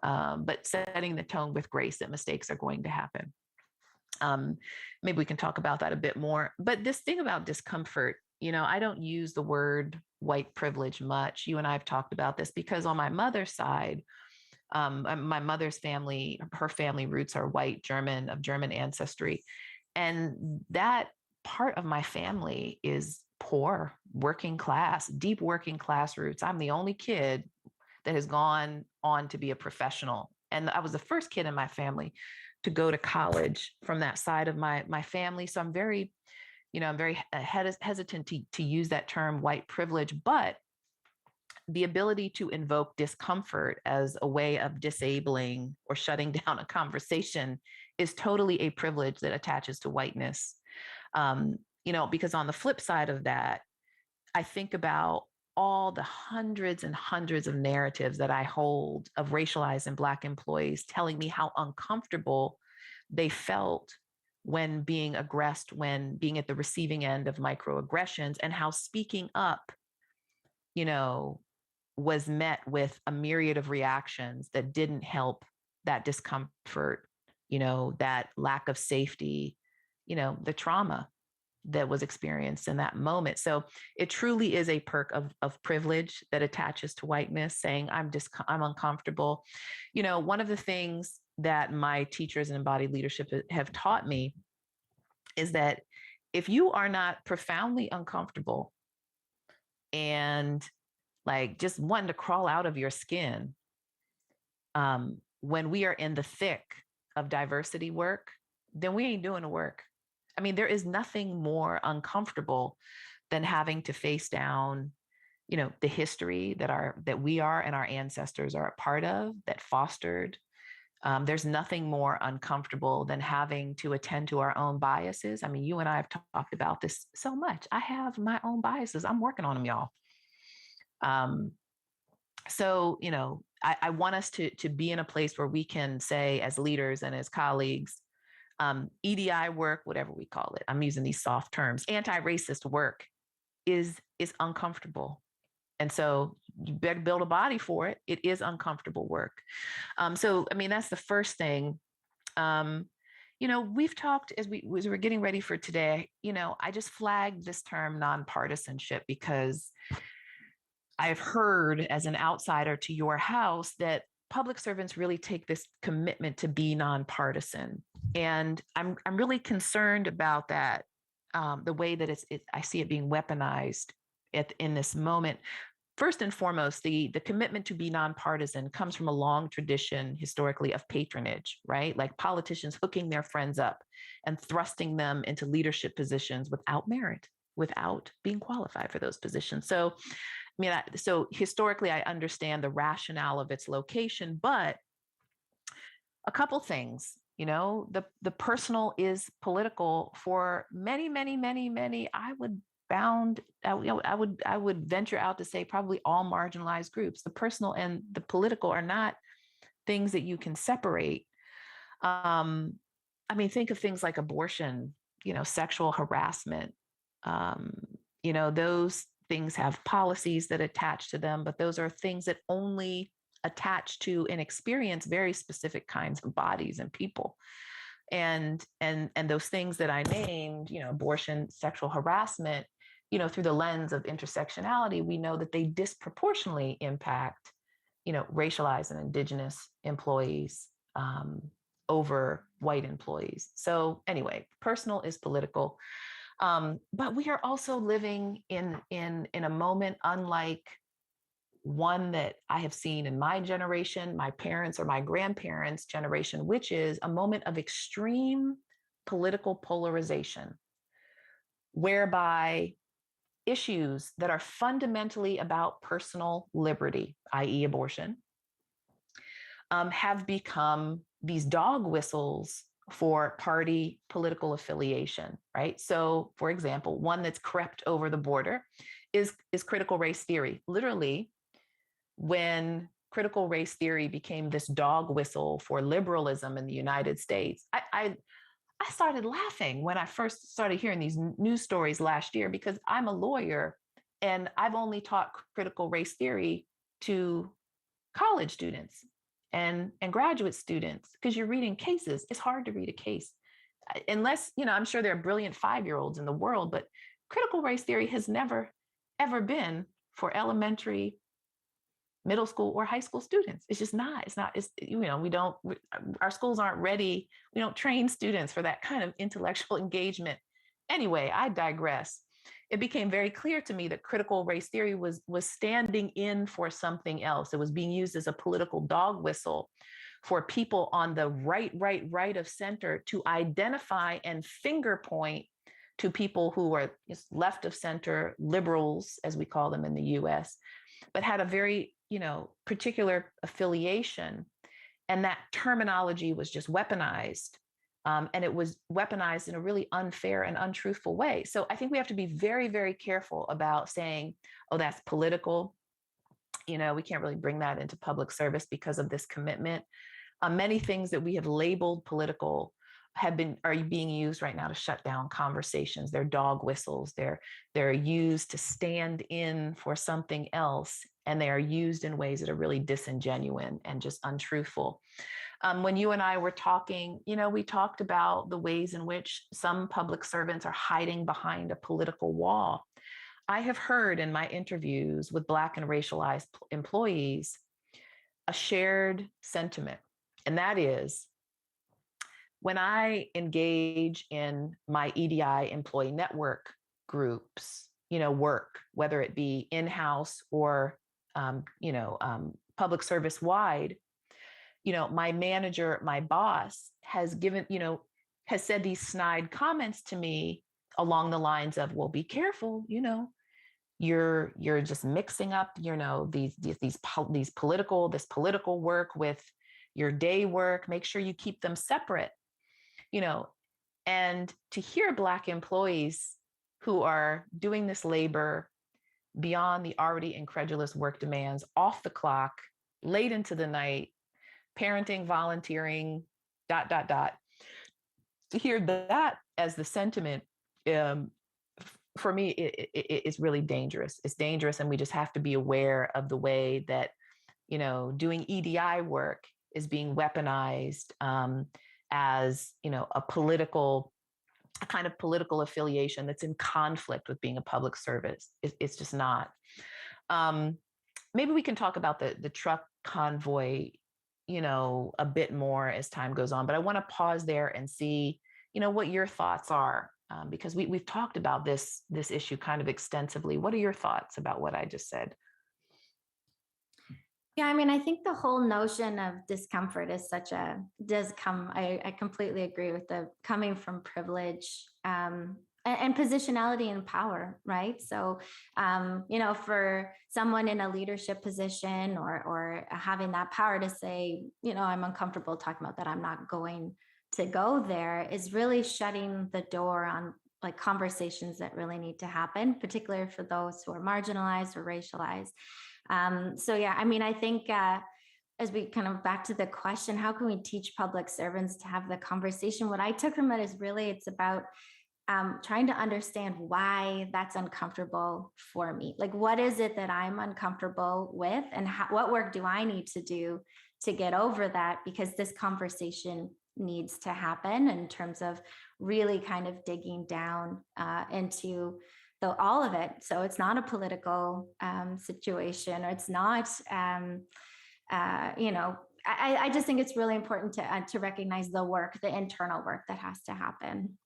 but setting the tone with grace that mistakes are going to happen. Maybe we can talk about that a bit more. But this thing about discomfort, I don't use the word white privilege much. You and I have talked about this because on my mother's side, my mother's family, her family roots are white German, of German ancestry. And that part of my family is poor, working class, deep working class roots. I'm the only kid that has gone on to be a professional. And I was the first kid in my family to go to college from that side of my family. So I'm very, hesitant to use that term white privilege, but the ability to invoke discomfort as a way of disabling or shutting down a conversation is totally a privilege that attaches to whiteness. Because on the flip side of that, I think about all the hundreds and hundreds of narratives that I hold of racialized and Black employees telling me how uncomfortable they felt when being aggressed, when being at the receiving end of microaggressions, and how speaking up, was met with a myriad of reactions that didn't help that discomfort, that lack of safety, the trauma that was experienced in that moment. So it truly is a perk of privilege that attaches to whiteness, saying I'm uncomfortable. One of the things that my teachers in embodied leadership have taught me is that if you are not profoundly uncomfortable and like just wanting to crawl out of your skin, when we are in the thick of diversity work, then we ain't doing the work. I mean, there is nothing more uncomfortable than having to face down, the history that we are and our ancestors are a part of, that fostered. There's nothing more uncomfortable than having to attend to our own biases. I mean, you and I have talked about this so much. I have my own biases. I'm working on them, y'all. So, I want us to be in a place where we can say, as leaders and as colleagues, EDI work, whatever we call it, I'm using these soft terms, anti-racist work is uncomfortable. And so you better build a body for it. It is uncomfortable work. So, I mean, that's the first thing. We've talked as we were getting ready for today, I just flagged this term nonpartisanship because I've heard as an outsider to your house that public servants really take this commitment to be nonpartisan. And I'm really concerned about that, the way that I see it being weaponized in this moment. first and foremost, the commitment to be nonpartisan comes from a long tradition historically of patronage, right? Like politicians hooking their friends up and thrusting them into leadership positions without merit, without being qualified for those positions. So, so historically, I understand the rationale of its location, but a couple things. The personal is political for many, many, many, many. I would venture out to say probably all marginalized groups. The personal and the political are not things that you can separate. Think of things like abortion, sexual harassment. Those things have policies that attach to them, but those are things that only attach to and experience very specific kinds of bodies and people. And those things that I named, abortion, sexual harassment, through the lens of intersectionality, we know that they disproportionately impact, racialized and indigenous employees over white employees. So anyway, personal is political. But we are also living in a moment unlike one that I have seen in my generation, my parents or my grandparents' generation, which is a moment of extreme political polarization, whereby issues that are fundamentally about personal liberty, i.e. abortion, have become these dog whistles for party political affiliation, right? So, for example, one that's crept over the border is critical race theory. Literally, when critical race theory became this dog whistle for liberalism in the United States, I started laughing when I first started hearing these news stories last year, because I'm a lawyer and I've only taught critical race theory to college students and graduate students, because you're reading cases. It's hard to read a case unless, I'm sure there are brilliant 5-year-olds in the world, but critical race theory has never, ever been for elementary, middle school, or high school students. It's just not. Our schools aren't ready. We don't train students for that kind of intellectual engagement. Anyway, I digress. It became very clear to me that critical race theory was standing in for something else. It was being used as a political dog whistle for people on the right of center to identify and finger point to people who are left of center, liberals, as we call them in the US, but had a very, particular affiliation. And that terminology was just weaponized. And it was weaponized in a really unfair and untruthful way. So I think we have to be very, very careful about saying, oh, that's political. We can't really bring that into public service because of this commitment. Many things that we have labeled political are being used right now to shut down conversations. They're dog whistles. They're used to stand in for something else, and they are used in ways that are really disingenuous and just untruthful. When you and I were talking, we talked about the ways in which some public servants are hiding behind a political wall. I have heard in my interviews with Black and racialized employees a shared sentiment, and that is, when I engage in my EDI employee network groups, work, whether it be in-house or, public service wide, my manager, my boss has said these snide comments to me along the lines of, well, be careful, you're just mixing up, this political work with your day work. Make sure you keep them separate. And to hear Black employees who are doing this labor beyond the already incredulous work demands, off the clock, late into the night, parenting, volunteering, ... To hear that as the sentiment, for me, it's really dangerous. It's dangerous, and we just have to be aware of the way that, doing EDI work is being weaponized as a kind of political affiliation that's in conflict with being a public service. It's just not. Maybe we can talk about the truck convoy, a bit more as time goes on, but I want to pause there and see, what your thoughts are, because we've talked about this issue kind of extensively. What are your thoughts about what I just said? Yeah, I mean, I think the whole notion of discomfort is I completely agree with the coming from privilege, and positionality and power, right? So, for someone in a leadership position or having that power to say, I'm uncomfortable talking about that, I'm not going to go there, is really shutting the door on like conversations that really need to happen, particularly for those who are marginalized or racialized. So yeah, I mean, I think as we kind of back to the question, how can we teach public servants to have the conversation? What I took from it is really it's about trying to understand why that's uncomfortable for me. Like, what is it that I'm uncomfortable with, and what work do I need to do to get over that? Because this conversation needs to happen in terms of really kind of digging down into all of it. So it's not a political situation, or it's not, I just think it's really important to recognize the work, the internal work that has to happen.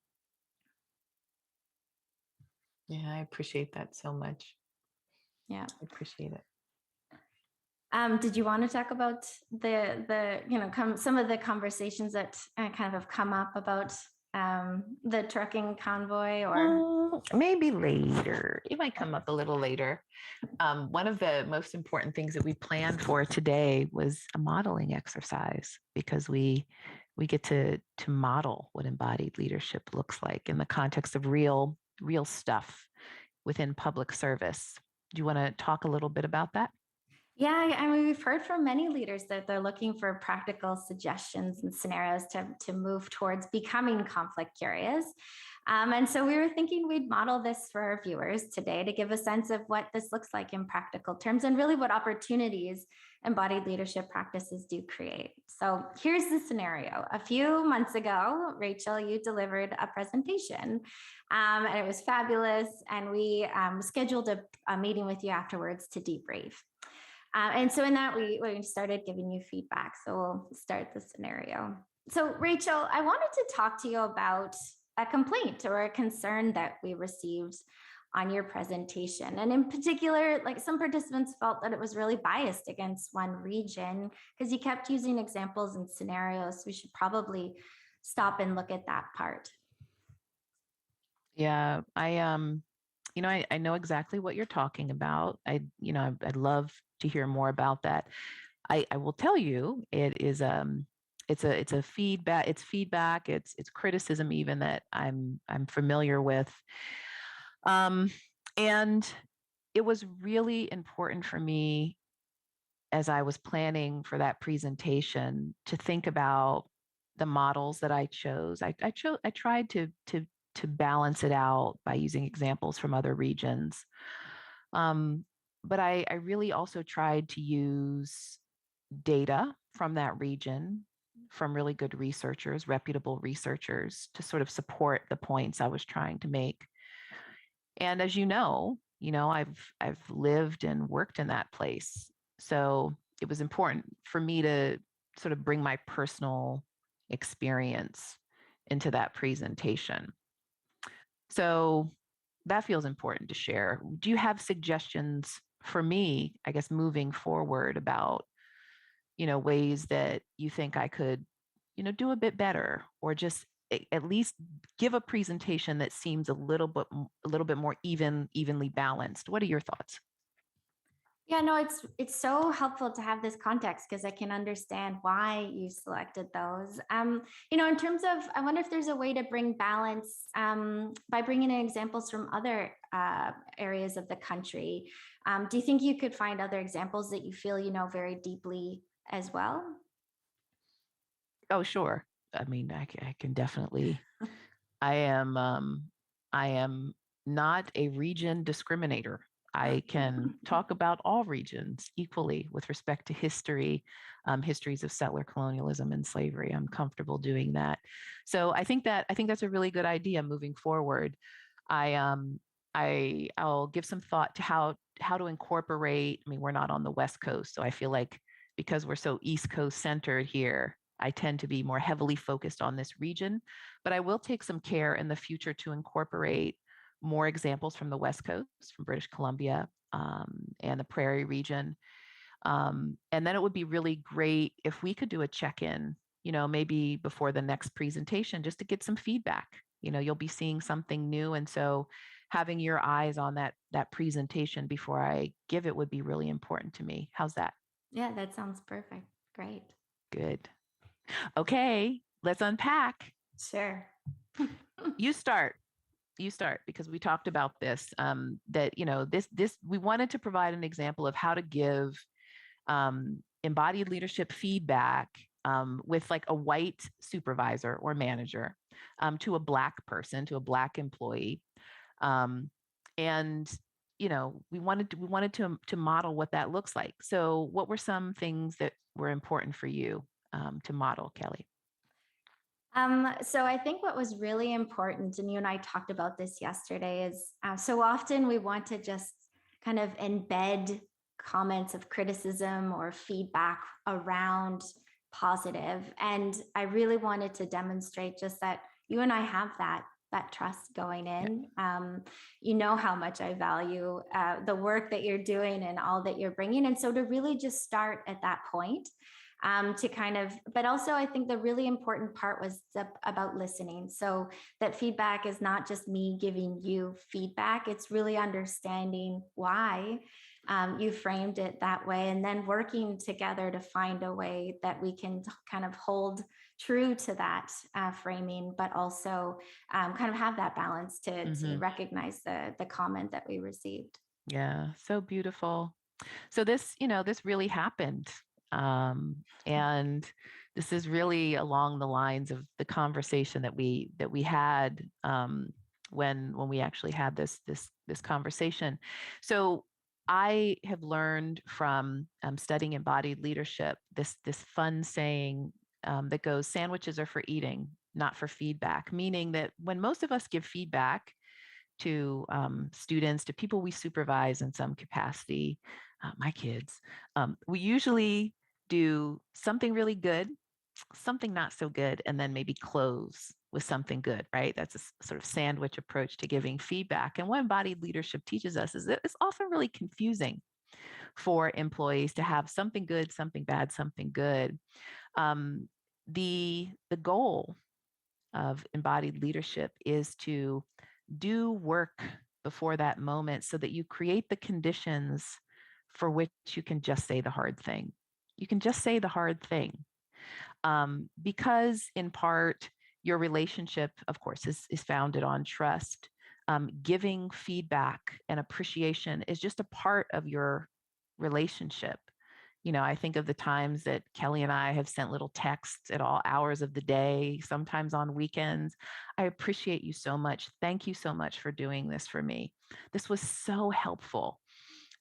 Yeah, I appreciate that so much. Yeah. I appreciate it. Did you want to talk about some of the conversations that kind of have come up about the trucking convoy, or maybe later? It might come up a little later. One of the most important things that we planned for today was a modeling exercise, because we get to model what embodied leadership looks like in the context of real stuff within public service. Do you want to talk a little bit about that? Yeah, I mean, we've heard from many leaders that they're looking for practical suggestions and scenarios to move towards becoming conflict curious. And so we were thinking we'd model this for our viewers today to give a sense of what this looks like in practical terms, and really what opportunities embodied leadership practices do create. So here's the scenario. A few months ago, Rachel, you delivered a presentation, and it was fabulous. And we scheduled a meeting with you afterwards to debrief. And so in that, we started giving you feedback. So we'll start the scenario. So Rachel, I wanted to talk to you about a complaint or a concern that we received on your presentation. And in particular, like, some participants felt that it was really biased against one region because you kept using examples and scenarios. So we should probably stop and look at that part. Yeah, I know exactly what you're talking about. I'd love to hear more about that. I will tell you, it's a feedback, it's criticism even that I'm familiar with. And it was really important for me, as I was planning for that presentation, to think about the models that I chose. I tried to balance it out by using examples from other regions. But I really also tried to use data from that region, from really good researchers, reputable researchers, to sort of support the points I was trying to make. And as you know, I've lived and worked in that place. So it was important for me to sort of bring my personal experience into that presentation. So that feels important to share. Do you have suggestions for me, I guess, moving forward about, ways that you think I could, do a bit better, or just at least give a presentation that seems a little bit more evenly balanced? What are your thoughts? Yeah, no, it's so helpful to have this context because I can understand why you selected those. In terms of, I wonder if there's a way to bring balance by bringing in examples from other areas of the country. Do you think you could find other examples that you feel you know very deeply as well? Oh, sure. I mean, I can definitely. I am not a region discriminator. I can talk about all regions equally with respect to history, histories of settler colonialism and slavery. I'm comfortable doing that. So I think that's a really good idea moving forward. I'll give some thought to how to incorporate. I mean, we're not on the West Coast, so I feel like because we're so East Coast centered here, I tend to be more heavily focused on this region, but I will take some care in the future to incorporate more examples from the West Coast, from British Columbia, and the Prairie region. And then it would be really great if we could do a check-in, maybe before the next presentation, just to get some feedback. You'll be seeing something new. And so having your eyes on that presentation before I give it would be really important to me. How's that? Yeah, that sounds perfect. Great. Good. Okay, let's unpack. Sure. You start. Because we talked about this, that, this, we wanted to provide an example of how to give embodied leadership feedback with like a white supervisor or manager to a Black person, to a Black employee. And we wanted to model what that looks like. So what were some things that were important for you to model, Kelly? So I think what was really important, and you and I talked about this yesterday, is so often we want to just kind of embed comments of criticism or feedback around positive. And I really wanted to demonstrate just that you and I have that trust going in. You know how much I value the work that you're doing and all that you're bringing. And so to really just start at that point, to kind of, but also I think the really important part was about listening. So that feedback is not just me giving you feedback, it's really understanding why you framed it that way, and then working together to find a way that we can kind of hold true to that framing, but also kind of have that balance to recognize the comment that we received. Yeah, so beautiful. So this, this really happened. And this is really along the lines of the conversation that we had when we actually had this conversation. So I have learned from studying embodied leadership this fun saying that goes, "Sandwiches are for eating, not for feedback," meaning that when most of us give feedback to students, to people we supervise in some capacity, my kids, we usually do something really good, something not so good, and then maybe close with something good, right? That's a sort of sandwich approach to giving feedback. And what embodied leadership teaches us is that it's often really confusing for employees to have something good, something bad, something good. The goal of embodied leadership is to do work before that moment so that you create the conditions for which you can just say the hard thing. You can just say the hard thing because in part, your relationship, of course, is founded on trust. Giving feedback and appreciation is just a part of your relationship. I think of the times that Kelly and I have sent little texts at all hours of the day, sometimes on weekends. "I appreciate you so much. Thank you so much for doing this for me. This was so helpful."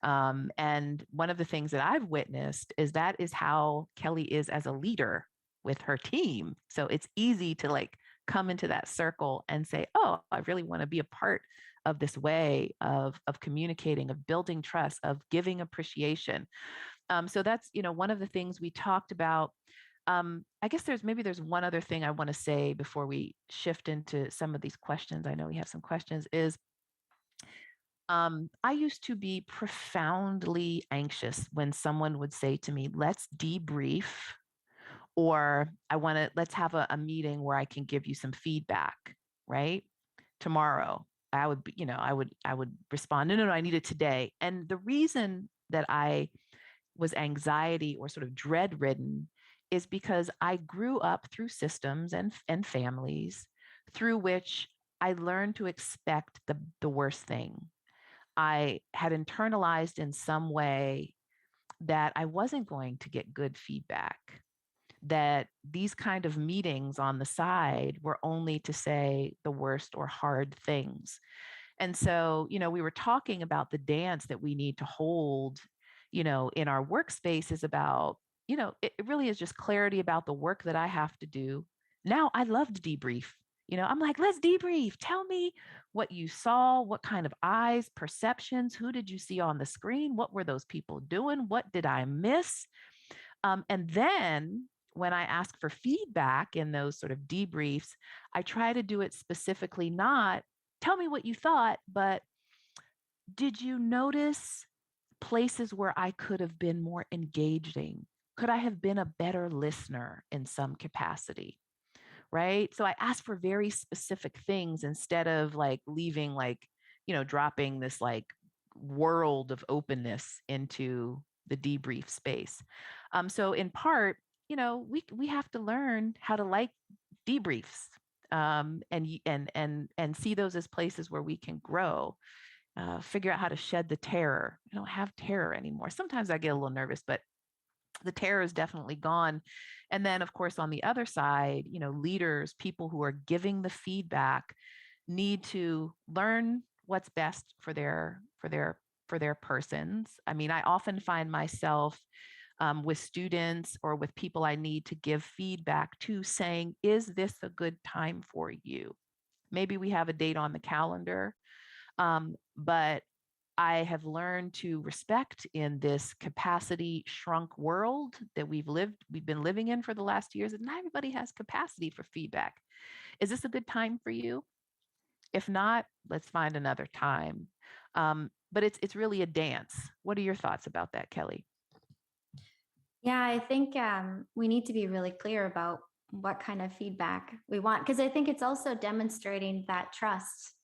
And one of the things that I've witnessed is that is how Kelly is as a leader with her team. So it's easy to like come into that circle and say, "Oh, I really want to be a part of this way of communicating, of building trust, of giving appreciation." So that's, one of the things we talked about. I guess there's one other thing I want to say before we shift into some of these questions. I know we have some questions, is I used to be profoundly anxious when someone would say to me, "Let's debrief," or let's have a meeting where I can give you some feedback, right? Tomorrow. I would be, I would respond, "No, no, no, I need it today." And the reason that I was anxiety or sort of dread ridden is because I grew up through systems and families through which I learned to expect the worst thing. I had internalized in some way that I wasn't going to get good feedback, that these kind of meetings on the side were only to say the worst or hard things. And so, we were talking about the dance that we need to hold, in our workspace is about, it really is just clarity about the work that I have to do. Now I love to debrief. I'm like, "Let's debrief. Tell me what you saw, what kind of eyes, perceptions, who did you see on the screen? What were those people doing? What did I miss?" And then when I ask for feedback in those sort of debriefs, I try to do it specifically, not "Tell me what you thought," but "Did you notice places where I could have been more engaging? Could I have been a better listener in some capacity? Right. So I asked for very specific things instead of like leaving, like, dropping this like world of openness into the debrief space. So in part, we have to learn how to like debriefs, and see those as places where we can grow. Figure out how to shed the terror. I don't have terror anymore. Sometimes I get a little nervous, but the terror is definitely gone. And then, of course, on the other side, leaders, people who are giving the feedback, need to learn what's best for their persons. I mean, I often find myself with students or with people I need to give feedback to saying, is this a good time for you? Maybe we have a date on the calendar, but I have learned to respect in this capacity shrunk world that we've been living in for the last years, and not everybody has capacity for feedback. Is this a good time for you? If not, let's find another time. But it's really a dance. What are your thoughts about that, Kelly? Yeah, I think we need to be really clear about what kind of feedback we want, because I think it's also demonstrating that trust.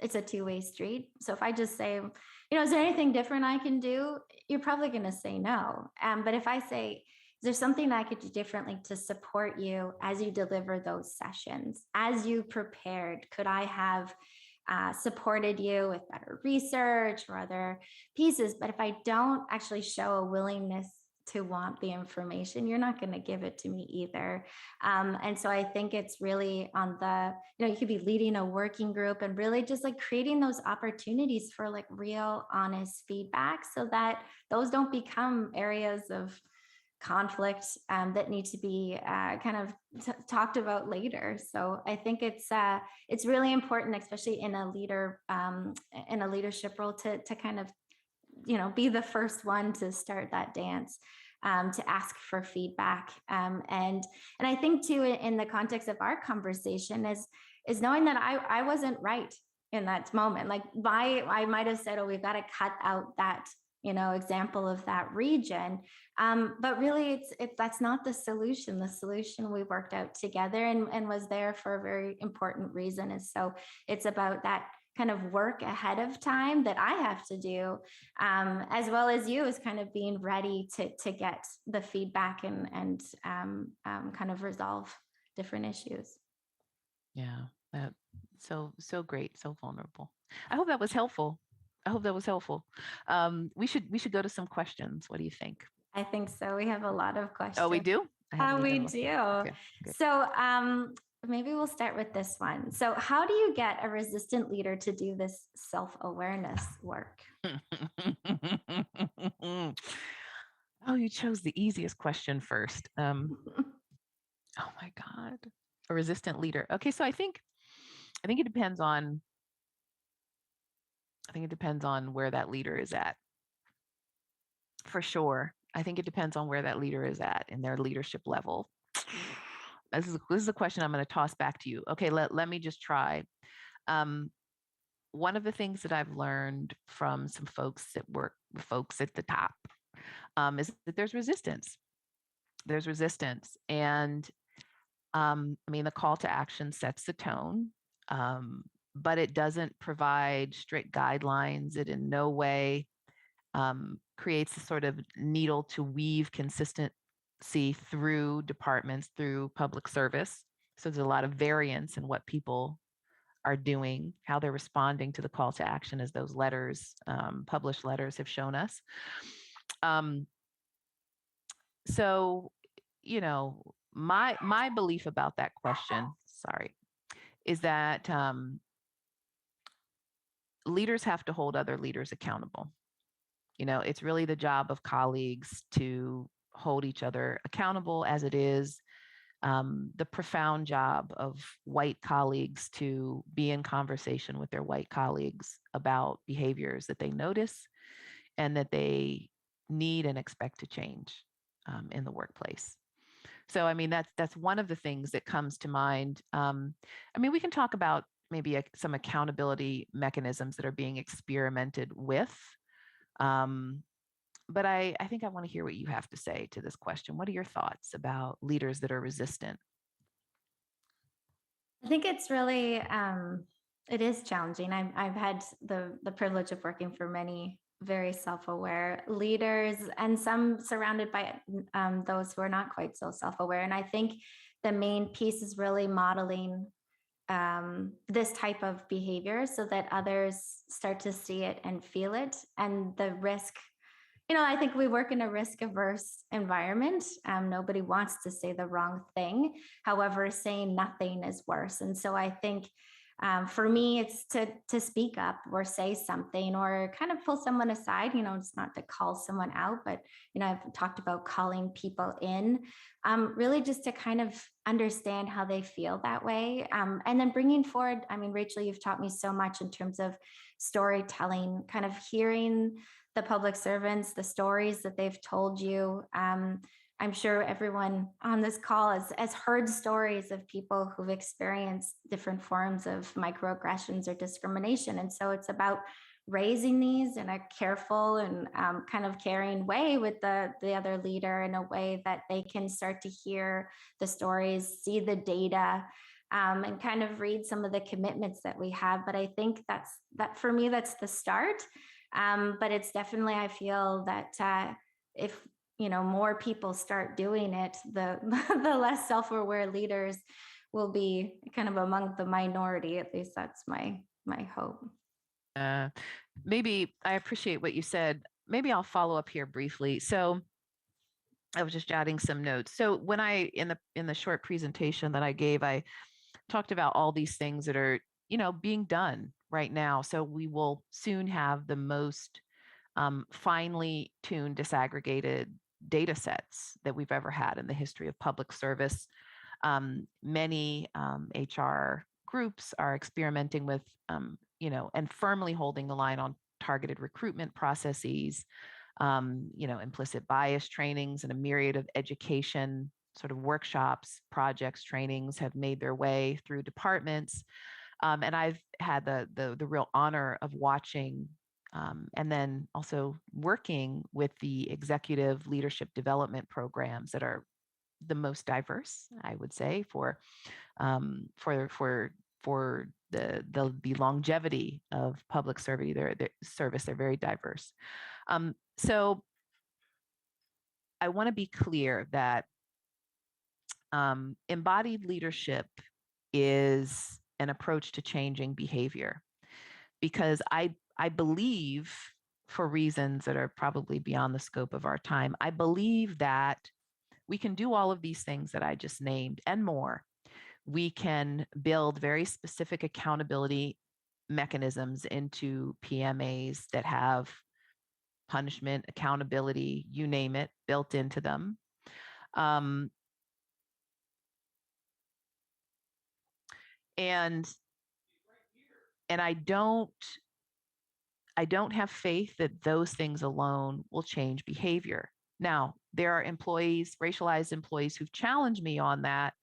It's a two-way street. So if I just say, is there anything different I can do? You're probably going to say no. But if I say, is there something I could do differently to support you as you deliver those sessions, as you prepared? Could I have supported you with better research or other pieces? But if I don't actually show a willingness to want the information, you're not going to give it to me either. And so I think it's really on the, you could be leading a working group and really just like creating those opportunities for like real, honest feedback so that those don't become areas of conflict that need to be kind of talked about later. So I think it's really important, especially in a leadership role, to kind of be the first one to start that dance, to ask for feedback. And I think too, in the context of our conversation, is knowing that I wasn't right in that moment. Like I might have said, oh, we've got to cut out that example of that region. But really that's not the solution. The solution we worked out together and was there for a very important reason. And so it's about that kind of work ahead of time that I have to do, as well as you, is kind of being ready to get the feedback and kind of resolve different issues. Yeah, that so great, so vulnerable. I hope that was helpful. We should go to some questions. What do you think? I think so. We have a lot of questions. Oh, we do? We do. Okay, so maybe we'll start with this one. So how do you get a resistant leader to do this self-awareness work? Oh, you chose the easiest question first. Oh my God. A resistant leader. Okay, so I think it depends on where that leader is at. For sure. I think it depends on where that leader is at in their leadership level. This is a question I'm going to toss back to you. Okay, let me just try. One of the things that I've learned from some folks that work with folks at the top is that there's resistance. And I mean, the call to action sets the tone, but it doesn't provide strict guidelines. It in no way creates a sort of needle to weave consistency through departments, through public service. So there's a lot of variance in what people are doing, how they're responding to the call to action, as those letters, published letters, have shown us. So, my belief about that question, is that leaders have to hold other leaders accountable. It's really the job of colleagues to hold each other accountable, as it is the profound job of white colleagues to be in conversation with their white colleagues about behaviors that they notice and that they need and expect to change in the workplace. So, I mean, that's one of the things that comes to mind. I mean, we can talk about maybe some accountability mechanisms that are being experimented with But I think I want to hear what you have to say to this question. What are your thoughts about leaders that are resistant? I think it's really it is challenging. I've had the privilege of working for many very self-aware leaders, and some surrounded by those who are not quite so self-aware. And I think the main piece is really modeling this type of behavior so that others start to see it and feel it. And the risk, I think we work in a risk averse environment. Nobody wants to say the wrong thing. However, saying nothing is worse. And so I think for me, it's to speak up or say something or kind of pull someone aside. It's not to call someone out, but I've talked about calling people in, really just to kind of understand how they feel that way, and then bringing forward. I mean, Rachel, you've taught me so much in terms of storytelling, kind of hearing the public servants, the stories that they've told you. I'm sure everyone on this call has heard stories of people who've experienced different forms of microaggressions or discrimination. And so it's about raising these in a careful and kind of caring way with the other leader, in a way that they can start to hear the stories, see the data, and kind of read some of the commitments that we have. But I think that for me, that's the start. But it's definitely, I feel that if more people start doing it, the the less self-aware leaders will be kind of among the minority. At least that's my hope. Maybe I appreciate what you said. Maybe I'll follow up here briefly. So I was just jotting some notes. So when I in the short presentation that I gave, I talked about all these things that are being done right now. So we will soon have the most finely tuned, disaggregated data sets that we've ever had in the history of public service. Many HR groups are experimenting with, and firmly holding the line on targeted recruitment processes, implicit bias trainings, and a myriad of education sort of workshops, projects, trainings have made their way through departments. And I've had the real honor of watching and then also working with the executive leadership development programs that are the most diverse, I would say, for the longevity of public service. They're very diverse. So I want to be clear that embodied leadership is an approach to changing behavior, because I believe, for reasons that are probably beyond the scope of our time, I believe that we can do all of these things that I just named and more. We can build very specific accountability mechanisms into PMAs that have punishment, accountability, you name it, built into them. And I don't have faith that those things alone will change behavior. Now, there are employees, racialized employees, who've challenged me on that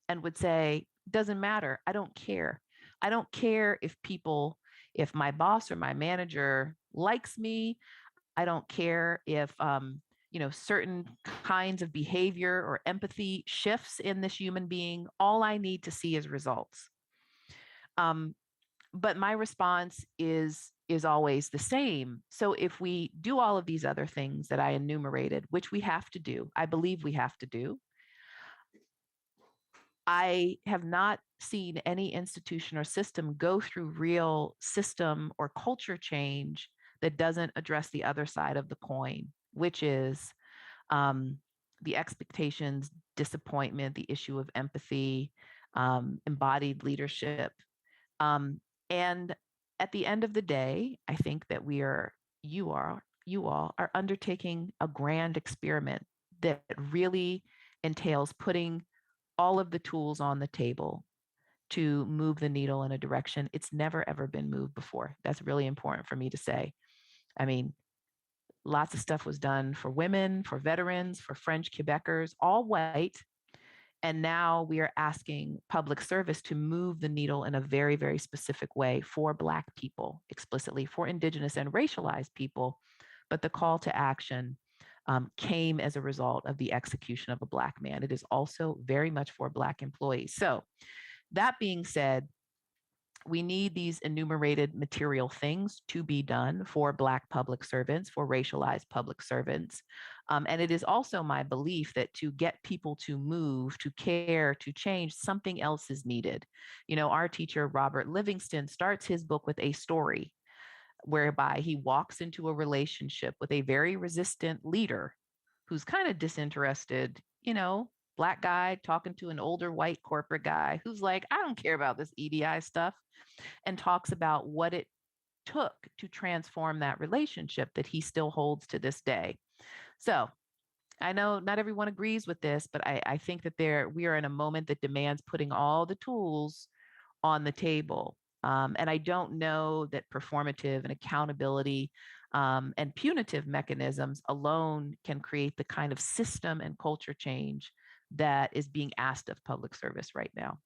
and would say, doesn't matter. I don't care. I don't care if my boss or my manager likes me. I don't care if, certain kinds of behavior or empathy shifts in this human being. All I need to see is results. But my response is always the same. So if we do all of these other things that I enumerated, which we have to do, I believe we have to do, I have not seen any institution or system go through real system or culture change that doesn't address the other side of the coin, which is the expectations, disappointment, the issue of empathy, embodied leadership. And at the end of the day, I think that you all are undertaking a grand experiment that really entails putting all of the tools on the table to move the needle in a direction it's never, ever been moved before. That's really important for me to say. I mean, lots of stuff was done for women, for veterans, for French Quebecers, all white. And now we are asking public service to move the needle in a very, very specific way for Black people, explicitly for Indigenous and racialized people, but the call to action came as a result of the execution of a Black man. It is also very much for Black employees. So that being said, we need these enumerated material things to be done for Black public servants, for racialized public servants. And it is also my belief that to get people to move, to care, to change, something else is needed. You know, our teacher, Robert Livingston, starts his book with a story whereby he walks into a relationship with a very resistant leader who's kind of disinterested, you know, Black guy talking to an older white corporate guy who's like, I don't care about this EDI stuff, and talks about what it took to transform that relationship that he still holds to this day. So I know not everyone agrees with this, but I think that we are in a moment that demands putting all the tools on the table. And I don't know that performative and accountability and punitive mechanisms alone can create the kind of system and culture change that is being asked of public service right now.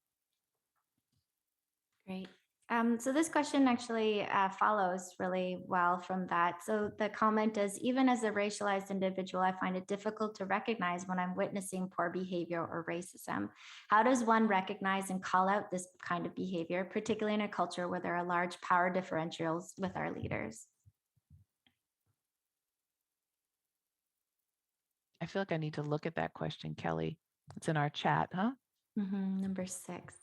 Great. So this question actually follows really well from that. So the comment is, even as a racialized individual, I find it difficult to recognize when I'm witnessing poor behavior or racism. How does one recognize and call out this kind of behavior, particularly in a culture where there are large power differentials with our leaders? I feel like I need to look at that question, Kelly. It's in our chat, huh? Number 6.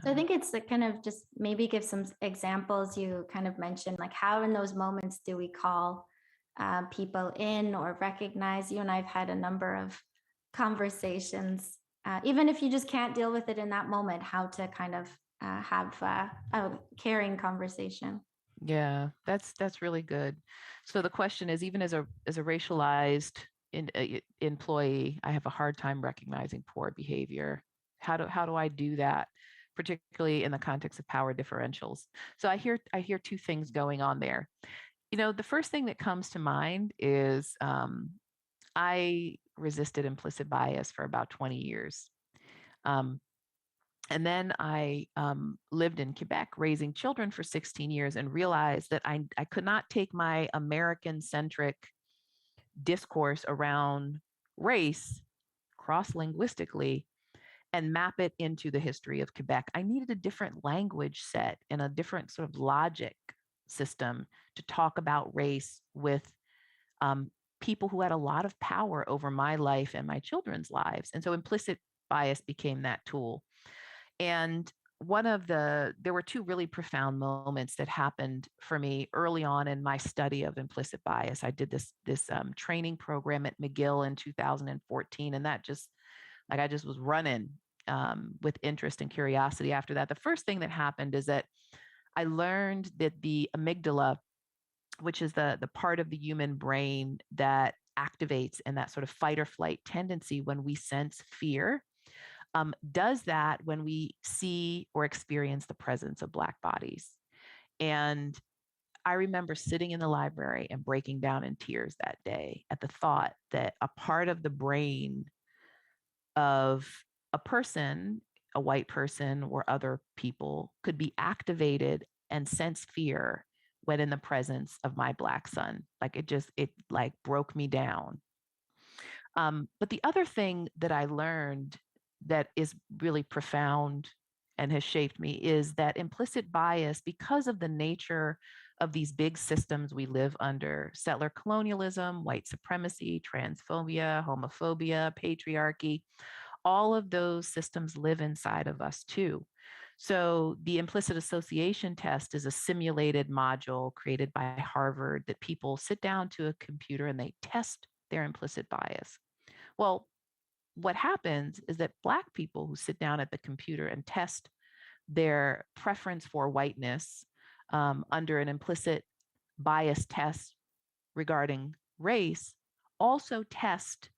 So I think it's like kind of just maybe give some examples. You kind of mentioned like how in those moments do we call people in or recognize. You and I've had a number of conversations, even if you just can't deal with it in that moment, how to kind of have a caring conversation. Yeah, that's really good. So the question is, even as a racialized employee, I have a hard time recognizing poor behavior. How do I do that, particularly in the context of power differentials? So I hear two things going on there. You know, the first thing that comes to mind is I resisted implicit bias for about 20 years. And then I lived in Quebec, raising children for 16 years, and realized that I could not take my American-centric discourse around race cross-linguistically and map it into the history of Quebec. I needed a different language set and a different sort of logic system to talk about race with people who had a lot of power over my life and my children's lives. And so implicit bias became that tool. And there were two really profound moments that happened for me early on in my study of implicit bias. I did this training program at McGill in 2014, and that just I just was running with interest and curiosity after that. The first thing that happened is that I learned that the amygdala, which is the part of the human brain that activates in that sort of fight or flight tendency when we sense fear, does that when we see or experience the presence of Black bodies. And I remember sitting in the library and breaking down in tears that day at the thought that a part of the brain of a person, a white person or other people, could be activated and sense fear when in the presence of my Black son. Like it like broke me down. But the other thing that I learned that is really profound and has shaped me is that implicit bias, because of the nature of these big systems we live under, settler colonialism, white supremacy, transphobia, homophobia, patriarchy, all of those systems live inside of us too. So the implicit association test is a simulated module created by Harvard that people sit down to a computer and they test their implicit bias. Well, what happens is that Black people who sit down at the computer and test their preference for whiteness under an implicit bias test regarding race also test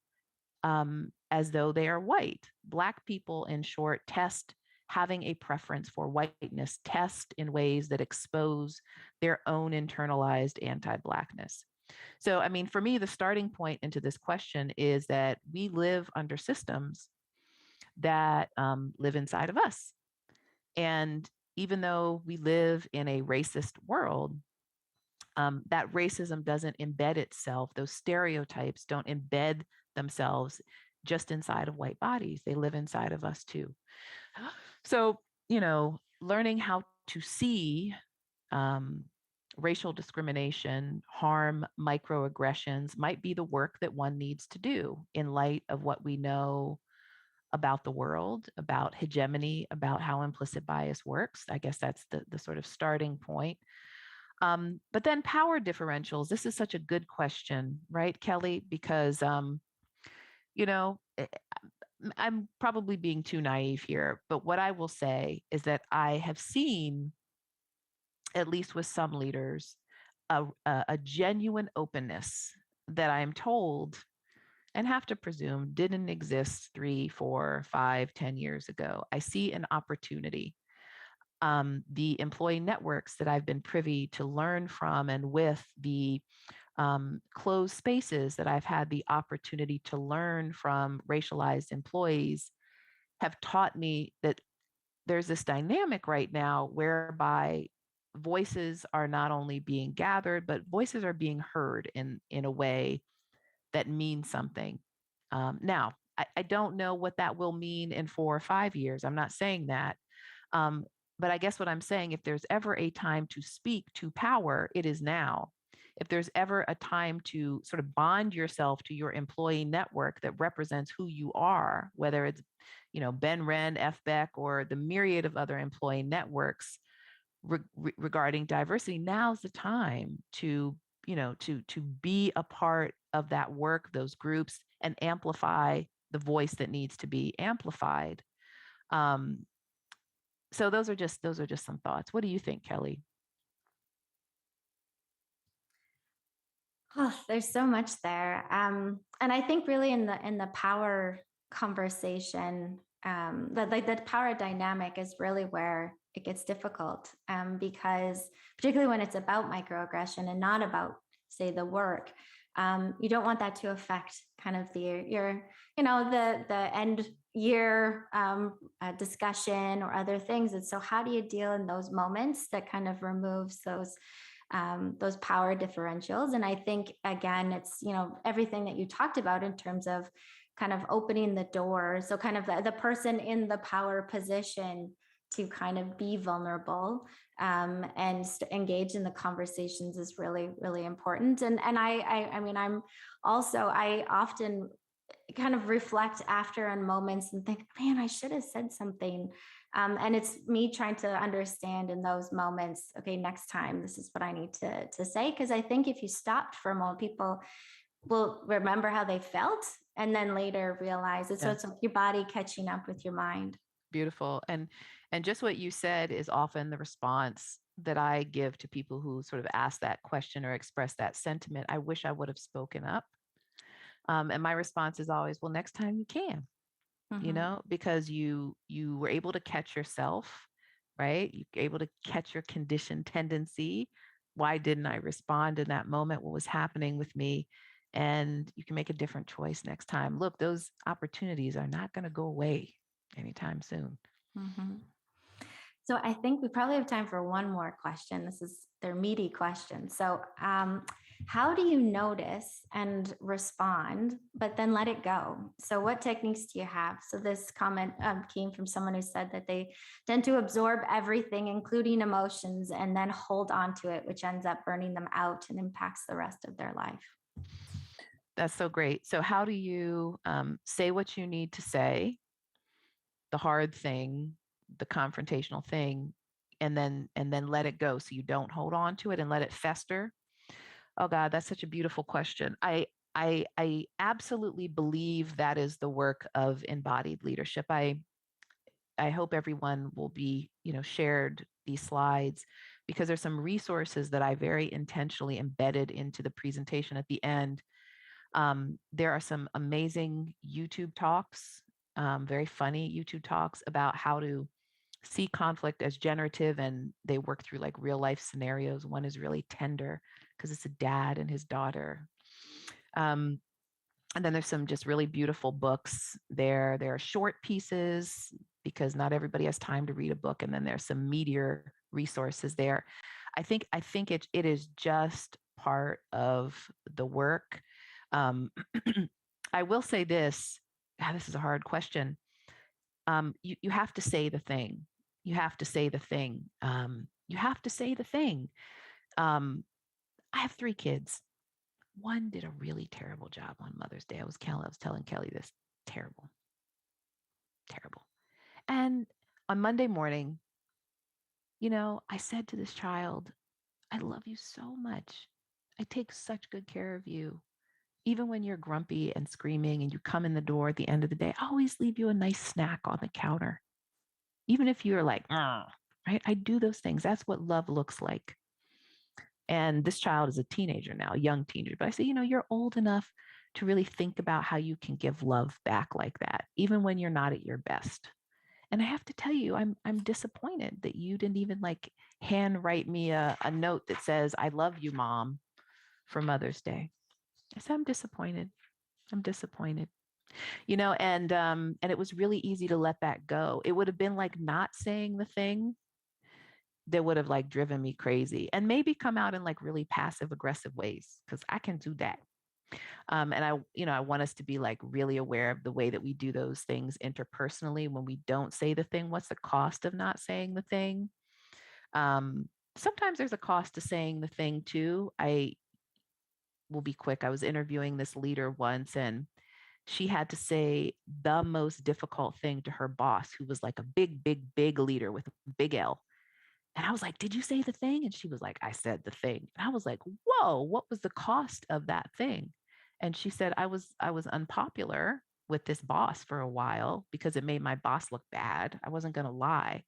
as though they are white. Black people, in short, test having a preference for whiteness, test in ways that expose their own internalized anti-Blackness. So, I mean, for me, the starting point into this question is that we live under systems that live inside of us. And even though we live in a racist world, that racism doesn't embed itself, those stereotypes don't embed themselves just inside of white bodies. They live inside of us too. So, learning how to see racial discrimination, harm, microaggressions might be the work that one needs to do in light of what we know about the world, about hegemony, about how implicit bias works. I guess that's the sort of starting point. But then power differentials. This is such a good question, right, Kelly? Because, I'm probably being too naive here, but what I will say is that I have seen, at least with some leaders, a genuine openness that I am told and have to presume didn't exist 3, 4, 5, 10 years ago. I see an opportunity. The employee networks that I've been privy to learn from and with, the closed spaces that I've had the opportunity to learn from racialized employees have taught me that there's this dynamic right now whereby voices are not only being gathered, but voices are being heard in a way that means something. Now, I don't know what that will mean in 4 or 5 years. I'm not saying that. But I guess what I'm saying, if there's ever a time to speak to power, it is now. If there's ever a time to sort of bond yourself to your employee network that represents who you are, whether it's, Ben Ren, FBEC, or the myriad of other employee networks regarding diversity, now's the time to, to be a part of that work, those groups, and amplify the voice that needs to be amplified. So those are just some thoughts. What do you think, Kelly? Oh, there's so much there. And I think really in the power conversation, that power dynamic is really where it gets difficult, because particularly when it's about microaggression and not about, say, the work, you don't want that to affect kind of the end year discussion or other things. And so how do you deal in those moments that kind of removes those power differentials? And I think, again, it's, everything that you talked about in terms of kind of opening the door. So kind of the person in the power position to kind of be vulnerable, and engage in the conversations is really, really important. And I mean, I often kind of reflect after on moments and think, man, I should have said something. And it's me trying to understand in those moments, okay, next time, this is what I need to say. Because I think if you stopped for a moment, people will remember how they felt and then later realize it. So it's like your body catching up with your mind. Beautiful. And just what you said is often the response that I give to people who sort of ask that question or express that sentiment. I wish I would have spoken up. And my response is always, well, next time you can, because you were able to catch yourself, right? You're able to catch your conditioned tendency. Why didn't I respond in that moment? What was happening with me? And you can make a different choice next time. Look, those opportunities are not going to go away anytime soon. Mm-hmm. So I think we probably have time for one more question. They're meaty questions. So how do you notice and respond, but then let it go? So what techniques do you have? So this comment came from someone who said that they tend to absorb everything, including emotions, and then hold on to it, which ends up burning them out and impacts the rest of their life. That's so great. So how do you say what you need to say, the hard thing, the confrontational thing, and then let it go so you don't hold on to it and let it fester? Oh God, that's such a beautiful question. I absolutely believe that is the work of embodied leadership. I hope everyone will be, shared these slides, because there's some resources that I very intentionally embedded into the presentation at the end. There are some amazing YouTube talks, very funny YouTube talks about how to see conflict as generative, and they work through like real life scenarios. One is really tender because it's a dad and his daughter. And then there's some just really beautiful books there. There are short pieces because not everybody has time to read a book. And then there's some meatier resources there. I think it is just part of the work. Um, I will say this. This is a hard question. You have to say the thing. You have to say the thing. You have to say the thing. Um, I have 3 kids. One did a really terrible job on Mother's Day. I was telling Kelly this. Terrible, terrible. And on Monday morning, I said to this child, I love you so much. I take such good care of you. Even when you're grumpy and screaming and you come in the door at the end of the day, I always leave you a nice snack on the counter. Even if you're like, right? I do those things. That's what love looks like. And this child is a teenager now, a young teenager. But I say, you're old enough to really think about how you can give love back like that, even when you're not at your best. And I have to tell you, I'm disappointed that you didn't even like hand write me a note that says, I love you, Mom, for Mother's Day. I said, I'm disappointed. I'm disappointed. And it was really easy to let that go. It would have been like not saying the thing that would have like driven me crazy and maybe come out in like really passive aggressive ways because I can do that. And I want us to be like really aware of the way that we do those things interpersonally when we don't say the thing. What's the cost of not saying the thing? Sometimes there's a cost to saying the thing too. I will be quick. I was interviewing this leader once and she had to say the most difficult thing to her boss, who was like a big, big, big leader with a big L. And I was like, did you say the thing? And she was like, I said the thing. And I was like, whoa, what was the cost of that thing? And she said, I was unpopular with this boss for a while because it made my boss look bad. I wasn't going to lie.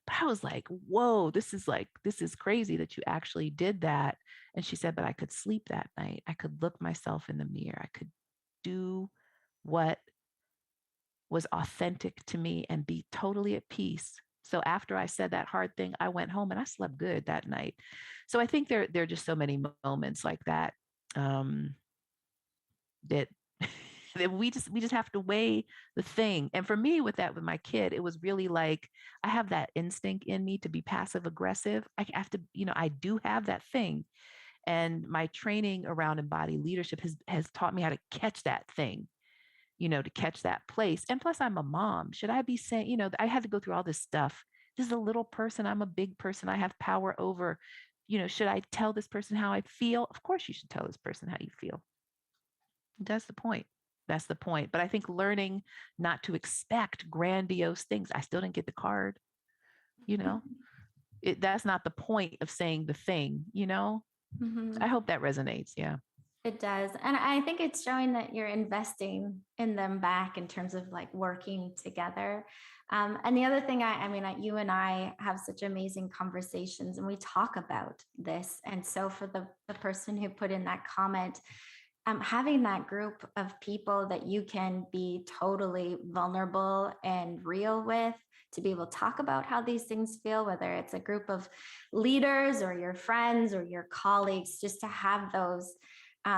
But I was like, whoa, this is crazy that you actually did that. And she said, but I could sleep that night. I could look myself in the mirror. I could do what was authentic to me and be totally at peace. So after I said that hard thing, I went home and I slept good that night. So I think there are just so many moments like that that that we just have to weigh the thing. And for me, with my kid, it was really like I have that instinct in me to be passive aggressive. I have to, I do have that thing. And my training around embodied leadership has taught me how to catch that thing, to catch that place. And plus, I'm a mom. Should I be saying, I had to go through all this stuff. This is a little person. I'm a big person. I have power over, should I tell this person how I feel? Of course, you should tell this person how you feel. That's the point. That's the point. But I think learning not to expect grandiose things. I still didn't get the card, that's not the point of saying the thing, Mm-hmm. I hope that resonates. Yeah. It does. And I think it's showing that you're investing in them back in terms of like working together. And the other thing, I mean, you and I have such amazing conversations and we talk about this. And so for the person who put in that comment, having that group of people that you can be totally vulnerable and real with, to be able to talk about how these things feel, whether it's a group of leaders or your friends or your colleagues, just to have those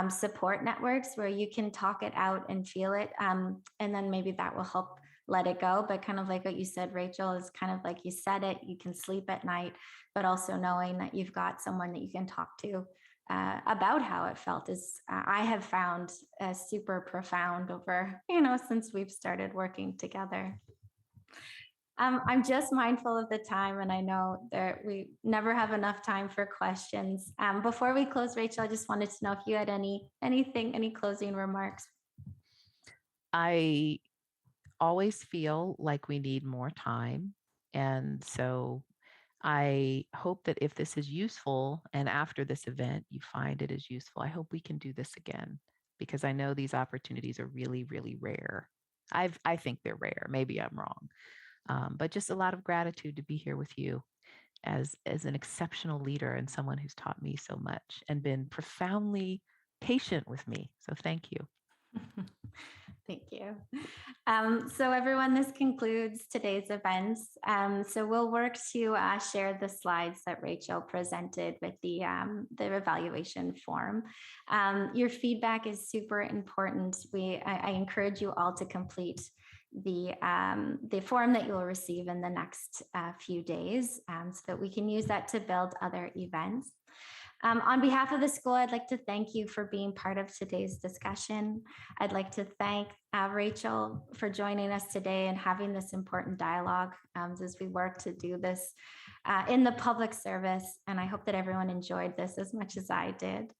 support networks where you can talk it out and feel it. And then maybe that will help let it go. But kind of like what you said, Rachel, is kind of like you said it, you can sleep at night, but also knowing that you've got someone that you can talk to about how it felt is I have found super profound over, since we've started working together. I'm just mindful of the time, and I know that we never have enough time for questions. Before we close, Rachel, I just wanted to know if you had any closing remarks. I always feel like we need more time. And so I hope that if this is useful and after this event you find it is useful, I hope we can do this again because I know these opportunities are really, really rare. I think they're rare. Maybe I'm wrong. But just a lot of gratitude to be here with you as an exceptional leader and someone who's taught me so much and been profoundly patient with me. So thank you. Thank you. So everyone, this concludes today's events. So we'll work to share the slides that Rachel presented with the evaluation form. Your feedback is super important. I encourage you all to complete the form that you will receive in the next few days, so that we can use that to build other events. On behalf of the school, I'd like to thank you for being part of today's discussion. I'd like to thank Rachel for joining us today and having this important dialogue as we work to do this in the public service. And I hope that everyone enjoyed this as much as I did.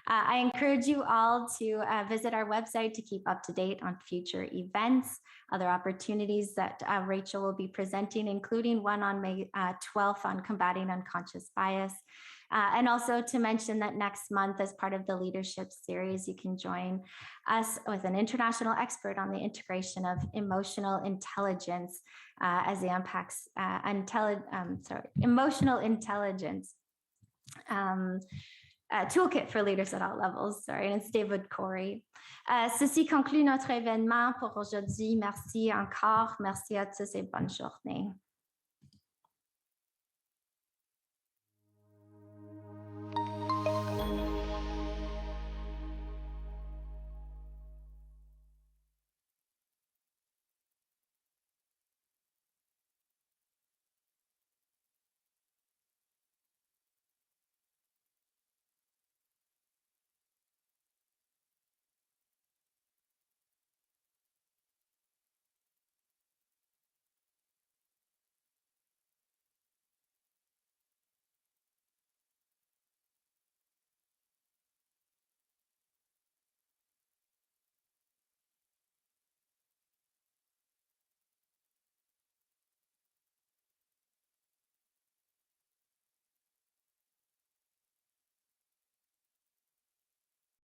I encourage you all to visit our website to keep up to date on future events, other opportunities that Rachel will be presenting, including one on May 12th on combating unconscious bias. And also to mention that next month, as part of the leadership series, you can join us with an international expert on the integration of emotional intelligence as it impacts emotional intelligence. Toolkit for leaders at all levels. Sorry, and it's David Corey. Ceci conclut notre événement pour aujourd'hui. Merci encore. Merci à tous et bonne journée.